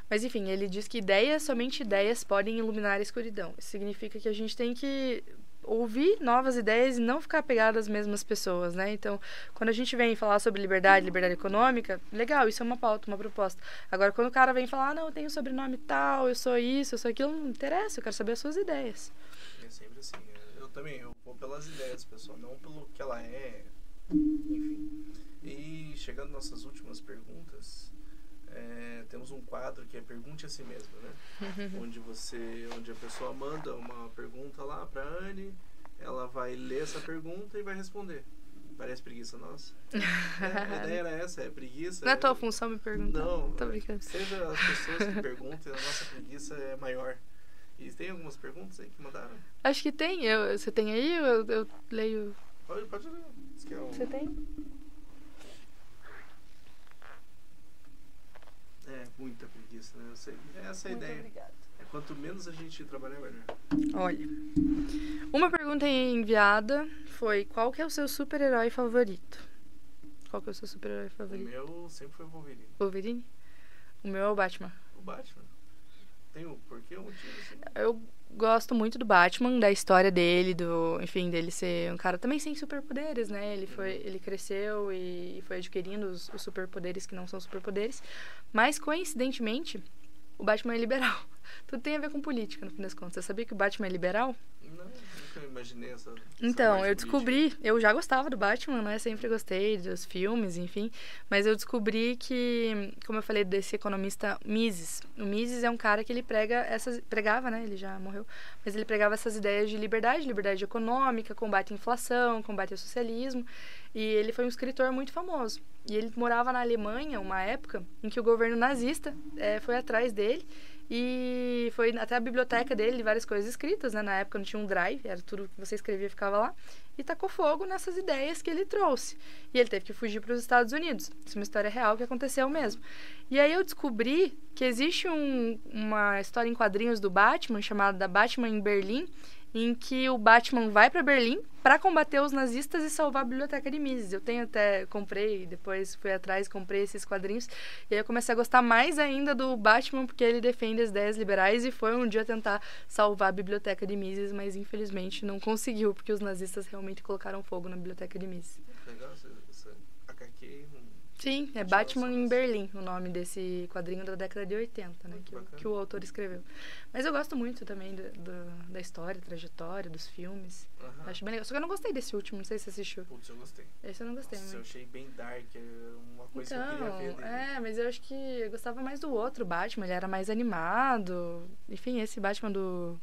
Mas, enfim, ele diz que somente ideias podem iluminar a escuridão. Isso significa que a gente tem que ouvir novas ideias e não ficar apegado às mesmas pessoas, né? Então, quando a gente vem falar sobre liberdade econômica, legal, isso é uma pauta, uma proposta. Agora, quando o cara vem falar, não, eu tenho sobrenome tal, eu sou isso, eu sou aquilo, não interessa, eu quero saber as suas ideias. É sempre assim. Eu também, eu vou pelas ideias, pessoal, não pelo que ela é, enfim. E chegando às nossas últimas perguntas, temos um quadro que é Pergunte a Si Mesmo, né? onde a pessoa manda uma pergunta lá pra Anne, ela vai ler essa pergunta e vai responder. Parece preguiça nossa. A ideia era essa, é preguiça. Não é tua função me perguntar? Não, Tô brincando. seja as pessoas que perguntem, a nossa preguiça é maior. E tem algumas perguntas aí que mandaram? Acho que tem. Você tem aí? Eu leio. Pode ler. Você tem? Muita preguiça, né? Eu sei. Essa é a ideia. Obrigada. Quanto menos a gente trabalhar, melhor. Olha, uma pergunta enviada foi: qual que é o seu super-herói favorito? Qual que é o seu super-herói O favorito? meu sempre foi o Wolverine. Wolverine? O meu é o Batman. O Batman? Tem o porquê, o motivo, assim? Eu gosto muito do Batman, da história dele, enfim, dele ser um cara também sem superpoderes, né? Ele cresceu e foi adquirindo os superpoderes que não são superpoderes. Mas, coincidentemente, o Batman é liberal. Tudo tem a ver com política, no fim das contas. Você sabia que o Batman é liberal? Não, nunca imaginei essa Então, parte eu descobri, eu já gostava do Batman, né? Sempre gostei dos filmes, enfim. Mas eu descobri que, como eu falei desse economista Mises, o Mises é um cara que ele pregava, né? Ele já morreu, mas ele pregava essas ideias de liberdade econômica, combate à inflação, combate ao socialismo. E ele foi um escritor muito famoso. E ele morava na Alemanha, uma época em que o governo nazista foi atrás dele. E foi até a biblioteca dele, várias coisas escritas, né? Na época não tinha um drive, era tudo que você escrevia ficava lá. E tacou fogo nessas ideias que ele trouxe. E ele teve que fugir para os Estados Unidos. Isso é uma história real que aconteceu mesmo. E aí eu descobri que existe uma história em quadrinhos do Batman, chamada Batman em Berlim, em que o Batman vai para Berlim para combater os nazistas e salvar a biblioteca de Mises. Eu comprei, depois fui atrás, comprei esses quadrinhos. E aí eu comecei a gostar mais ainda do Batman, porque ele defende as ideias liberais e foi um dia tentar salvar a biblioteca de Mises, mas infelizmente não conseguiu, porque os nazistas realmente colocaram fogo na biblioteca de Mises. Legal, essa HQ. Sim, é Batman em Berlim, o nome desse quadrinho da década de 80, né? Que o autor escreveu. Mas eu gosto muito também da história, trajetória, dos filmes. Uhum. Acho bem legal. Só que eu não gostei desse último, não sei se você assistiu. Putz, eu gostei. Esse eu não gostei, Nossa, mas... eu achei bem dark, uma coisa então, que eu queria ver dele. mas eu acho que eu gostava mais do outro Batman, ele era mais animado. Enfim, esse Batman do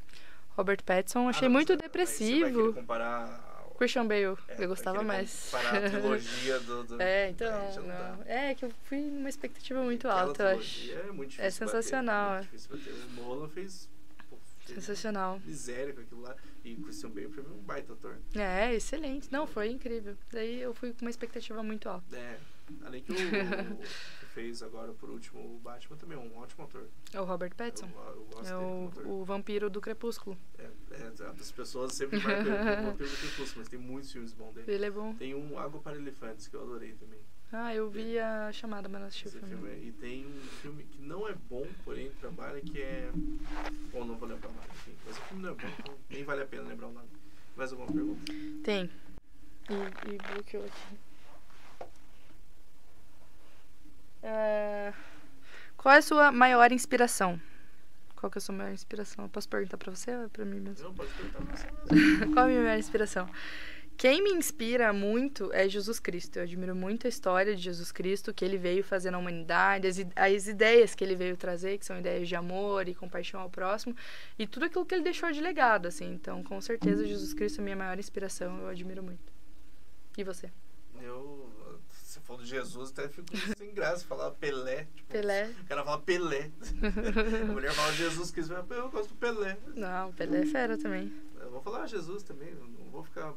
Robert Pattinson eu achei muito depressivo. Você vai querer comparar... Christian Bale, eu gostava mais. Para a trilogia do... então, não. É que eu fui numa expectativa muito alta, eu acho. É muito difícil. É sensacional. Bater, é muito difícil bater. O Nolan fez sensacional. Miséria com aquilo lá. E o Christian Bale, pra mim, um baita ator. Excelente. Não, foi incrível. Daí eu fui com uma expectativa muito alta. Além que o que fez agora, por último, o Batman também é um ótimo ator. É o Robert Pattinson. Eu gosto dele como ator. O vampiro do Crepúsculo. As pessoas sempre marcam o vampiro do Crepúsculo, mas tem muitos filmes bons dele. Ele é bom. Tem um Água para Elefantes, que eu adorei também. Eu vi a chamada, mas não assisti o filme. E tem um filme que não é bom, porém trabalha, que é... Bom, não vou lembrar o nome, enfim. Mas o filme não é bom, então nem vale a pena lembrar o nome. Mais alguma pergunta? Tem. E bloqueou aqui. Qual é a sua maior inspiração? Qual que é a sua maior inspiração? Eu posso perguntar pra você ou pra mim mesmo? Não, pode perguntar pra você mesmo. Qual é a minha maior inspiração? Quem me inspira muito é Jesus Cristo. Eu admiro muito a história de Jesus Cristo, que ele veio fazer na humanidade, as ideias que ele veio trazer, que são ideias de amor e compaixão ao próximo, e tudo aquilo que ele deixou de legado, assim. Então, com certeza, Jesus Cristo é a minha maior inspiração, eu admiro muito. E você? Você falou de Jesus, até fico sem graça falar Pelé. Tipo, Pelé. O cara fala Pelé. A mulher fala Jesus Cristo, eu gosto do Pelé. Não, Pelé é fera também. Eu vou falar Jesus também, não vou ficar...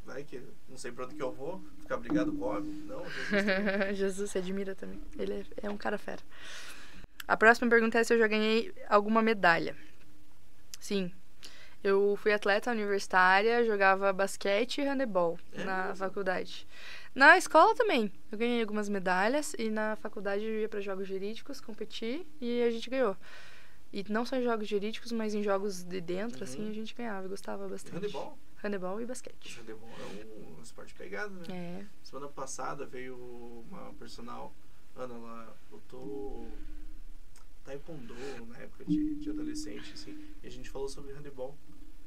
Vai que não sei pra onde que eu vou, ficar brigado com o homem. Não, Jesus também. Jesus se admira também. Ele é um cara fera. A próxima pergunta é se eu já ganhei alguma medalha. Sim. Eu fui atleta universitária, jogava basquete e handebol na faculdade. Na escola também. Eu ganhei algumas medalhas e na faculdade eu ia para jogos jurídicos, competi e a gente ganhou. E não só em jogos jurídicos, mas em jogos de dentro, assim, a gente ganhava. Eu gostava bastante. Handebol? Handebol e basquete. Handebol é um esporte pegado, né? Semana passada veio uma personal, Ana, ela lutou taekwondo na época de adolescente, assim, e a gente falou sobre handebol.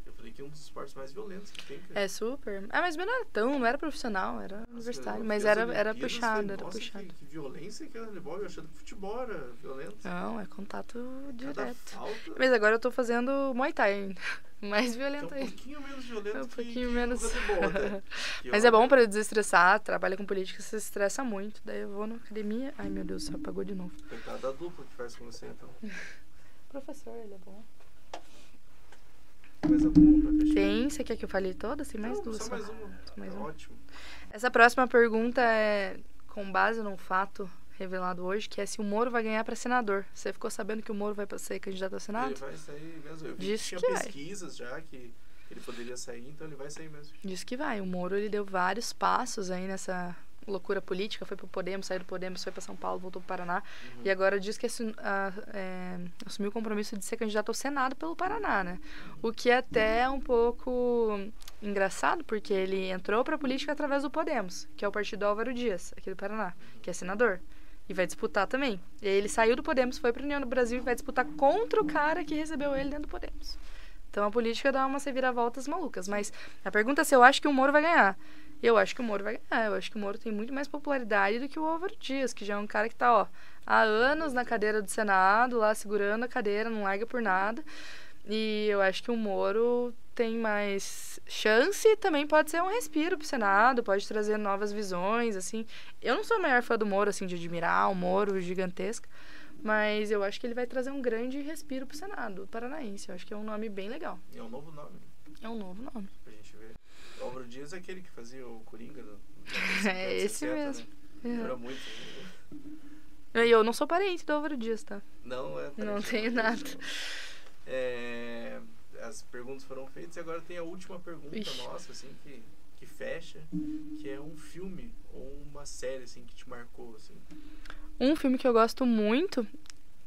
Eu falei que é um dos esportes mais violentos que tem, cara. É super. Ah, mas não era profissional, era universitário. Mas era puxado, era puxado. Que violência que é o handebol. Eu achando que futebol era violento. Não, é contato direto. Falta... Mas agora eu tô fazendo Muay Thai ainda. Mais violento ainda. É um pouquinho menos violento um pouquinho que menos. o handebol até. Mas é bom pra desestressar, trabalha com política, você se estressa muito. Daí eu vou na academia. Ai, meu Deus, só apagou de novo. Coitado da dupla que faz com você, então. Professor, ele é bom. Mais alguma pra fechar? Tem, você quer que eu fale todas? Tem mais duas. Só mais uma. Mais uma. Ótimo. Essa próxima pergunta é com base num fato revelado hoje, que é se o Moro vai ganhar pra senador. Você ficou sabendo que o Moro vai ser candidato a senado? Ele vai sair mesmo. Eu vi Diz que tinha que pesquisas já que ele poderia sair, então ele vai sair mesmo. Diz que vai. O Moro, ele deu vários passos aí nessa loucura política. Foi pro Podemos, saiu do Podemos, foi pra São Paulo, voltou pro Paraná. E agora diz que assumiu o compromisso de ser candidato ao Senado pelo Paraná, né? O que é até um pouco engraçado, porque ele entrou pra política através do Podemos, que é o partido do Álvaro Dias, aqui do Paraná, que é senador. E vai disputar também. E aí ele saiu do Podemos, foi pra União do Brasil e vai disputar contra o cara que recebeu ele dentro do Podemos. Então a política dá umas reviravoltas malucas. Mas a pergunta é se eu acho que o Moro vai ganhar. Eu acho que o Moro vai ganhar. Eu acho que o Moro tem muito mais popularidade do que o Álvaro Dias, que já é um cara que tá, há anos na cadeira do Senado, lá segurando a cadeira, não larga por nada. E eu acho que o Moro tem mais chance e também pode ser um respiro pro Senado, pode trazer novas visões, assim. Eu não sou a maior fã do Moro, assim, de admirar o Moro gigantesco, mas eu acho que ele vai trazer um grande respiro pro Senado paranaense. Eu acho que é um nome bem legal. E é um novo nome. É um novo nome. Pra gente ver. O Álvaro Dias é aquele que fazia o Coringa no É esse 60, mesmo. Né? Lembra muito. E eu não sou parente do Álvaro Dias, tá? Não é parente. Não tenho nada. As perguntas foram feitas e agora tem a última pergunta nossa, assim, que fecha, que é um filme ou uma série, assim, que te marcou, assim. Um filme que eu gosto muito,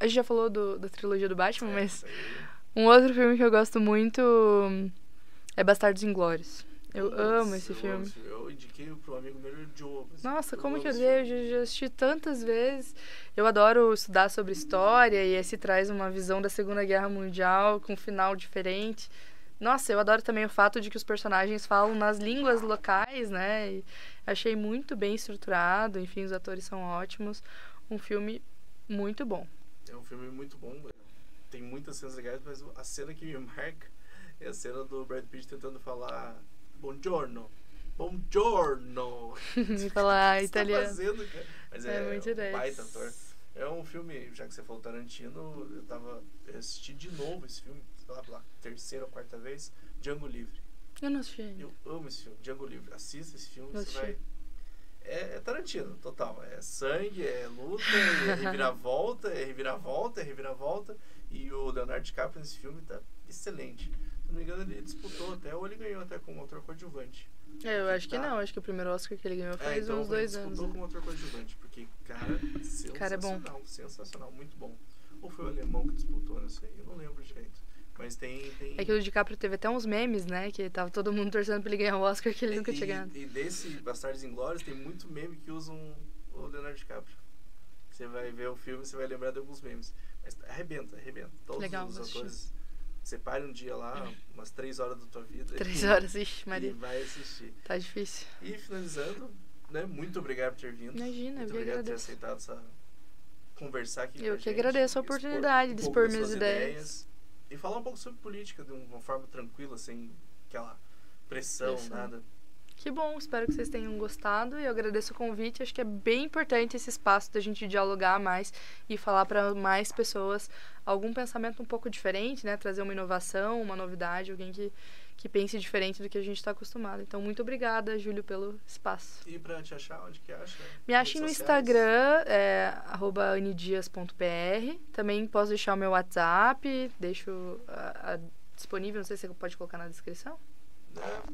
a gente já falou da trilogia do Batman, mas um outro filme que eu gosto muito é Bastardos Inglórios. Eu amo esse filme. Eu indiquei pro amigo meu, Joe. Nossa, como que eu dei? Eu já assisti tantas vezes. Eu adoro estudar sobre história e esse traz uma visão da Segunda Guerra Mundial com um final diferente. Nossa, eu adoro também o fato de que os personagens falam nas línguas locais, né? E achei muito bem estruturado, enfim, os atores são ótimos. Um filme muito bom. É um filme muito bom, tem muitas cenas legais, mas a cena que me marca é a cena do Brad Pitt tentando falar Buongiorno. Buongiorno. E falar italiano. Tá fazendo, cara? Mas muito um baita ator. É um filme, já que você falou Tarantino, eu assisti de novo esse filme, sei lá, pela terceira ou quarta vez, Django Livre. Eu não assisti. Eu amo esse filme, Django Livre. Assista esse filme, você vai... É Tarantino, total. É sangue, é luta, é reviravolta, é reviravolta, é reviravolta. E o Leonardo DiCaprio nesse filme tá excelente. Se não me engano, ele disputou até, ou ele ganhou até como ator coadjuvante. Eu acho que não, acho que o primeiro Oscar que ele ganhou faz então uns 2 anos. Ele disputou como ator coadjuvante, porque, cara, sensacional, é bom. Sensacional, muito bom. Ou foi o alemão que disputou, não sei, eu não lembro direito. Mas tem... É que o DiCaprio teve até uns memes, né? Que tava todo mundo torcendo pra ele ganhar o Oscar, que ele nunca tinha ganhado. E desse Bastardos Inglórios tem muito meme que usam o Leonardo DiCaprio. Você vai ver o filme, você vai lembrar de alguns memes. Mas arrebenta. Todos legal, os atores. Separe um dia lá, umas 3 horas da tua vida. 3 horas, ixi, Maria. E vai assistir. Tá difícil. E finalizando, né? Muito obrigado por ter vindo. Imagina, muito obrigado por ter aceitado conversar aqui com a gente. Eu que agradeço a oportunidade de expor minhas ideias. E falar um pouco sobre política de uma forma tranquila, sem aquela pressão, nada. Que bom, espero que vocês tenham gostado e eu agradeço o convite. Acho que é bem importante esse espaço da gente dialogar mais e falar para mais pessoas algum pensamento um pouco diferente, né? Trazer uma inovação, uma novidade, alguém que pense diferente do que a gente está acostumado. Então, muito obrigada, Júlio, pelo espaço. E para te achar, onde que acha? Me achem no Instagram, @anidias.pr. Também posso deixar o meu WhatsApp, deixo disponível, não sei se você pode colocar na descrição.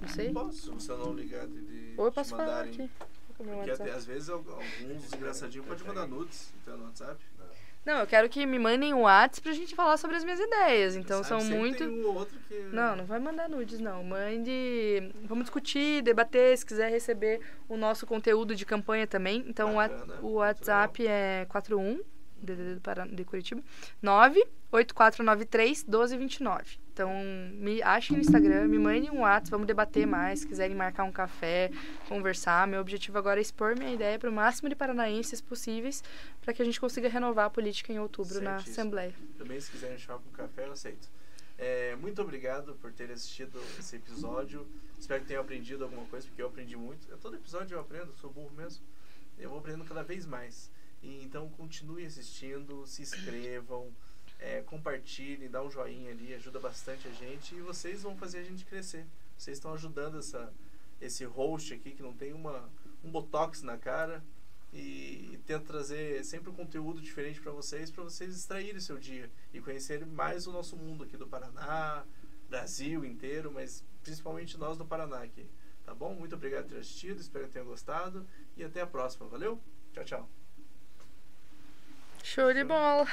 Não sei. Posso, você não ligar de ou eu posso falar aqui. Porque até, às vezes alguns engraçadinhos podem mandar nudes então, no WhatsApp. Não, eu quero que me mandem um WhatsApp pra gente falar sobre as minhas ideias. Então são muito. Tem um outro que... Não vai mandar nudes, não. Mande. Vamos discutir, debater, se quiser receber o nosso conteúdo de campanha também. Então o WhatsApp é 41 de Curitiba 98493 1229. Então, me achem no Instagram, me mandem um WhatsApp, vamos debater mais, se quiserem marcar um café, conversar. Meu objetivo agora é expor minha ideia para o máximo de paranaenses possíveis, para que a gente consiga renovar a política em outubro na Assembleia. Também, se quiserem chamar para um café, eu aceito. Muito obrigado por ter assistido esse episódio. Espero que tenham aprendido alguma coisa, porque eu aprendi muito. Todo episódio eu aprendo, sou burro mesmo. Eu vou aprendendo cada vez mais. Então, continue assistindo, se inscrevam, compartilhem, dá um joinha ali, ajuda bastante a gente. E vocês vão fazer a gente crescer. Vocês estão ajudando esse host aqui, que não tem um botox na cara. E tento trazer sempre um conteúdo diferente para vocês extraírem o seu dia e conhecerem mais o nosso mundo aqui do Paraná, Brasil inteiro, mas principalmente nós do Paraná aqui, tá bom? Muito obrigado por ter assistido, espero que tenham gostado e até a próxima, valeu? Tchau, tchau. Show de bola!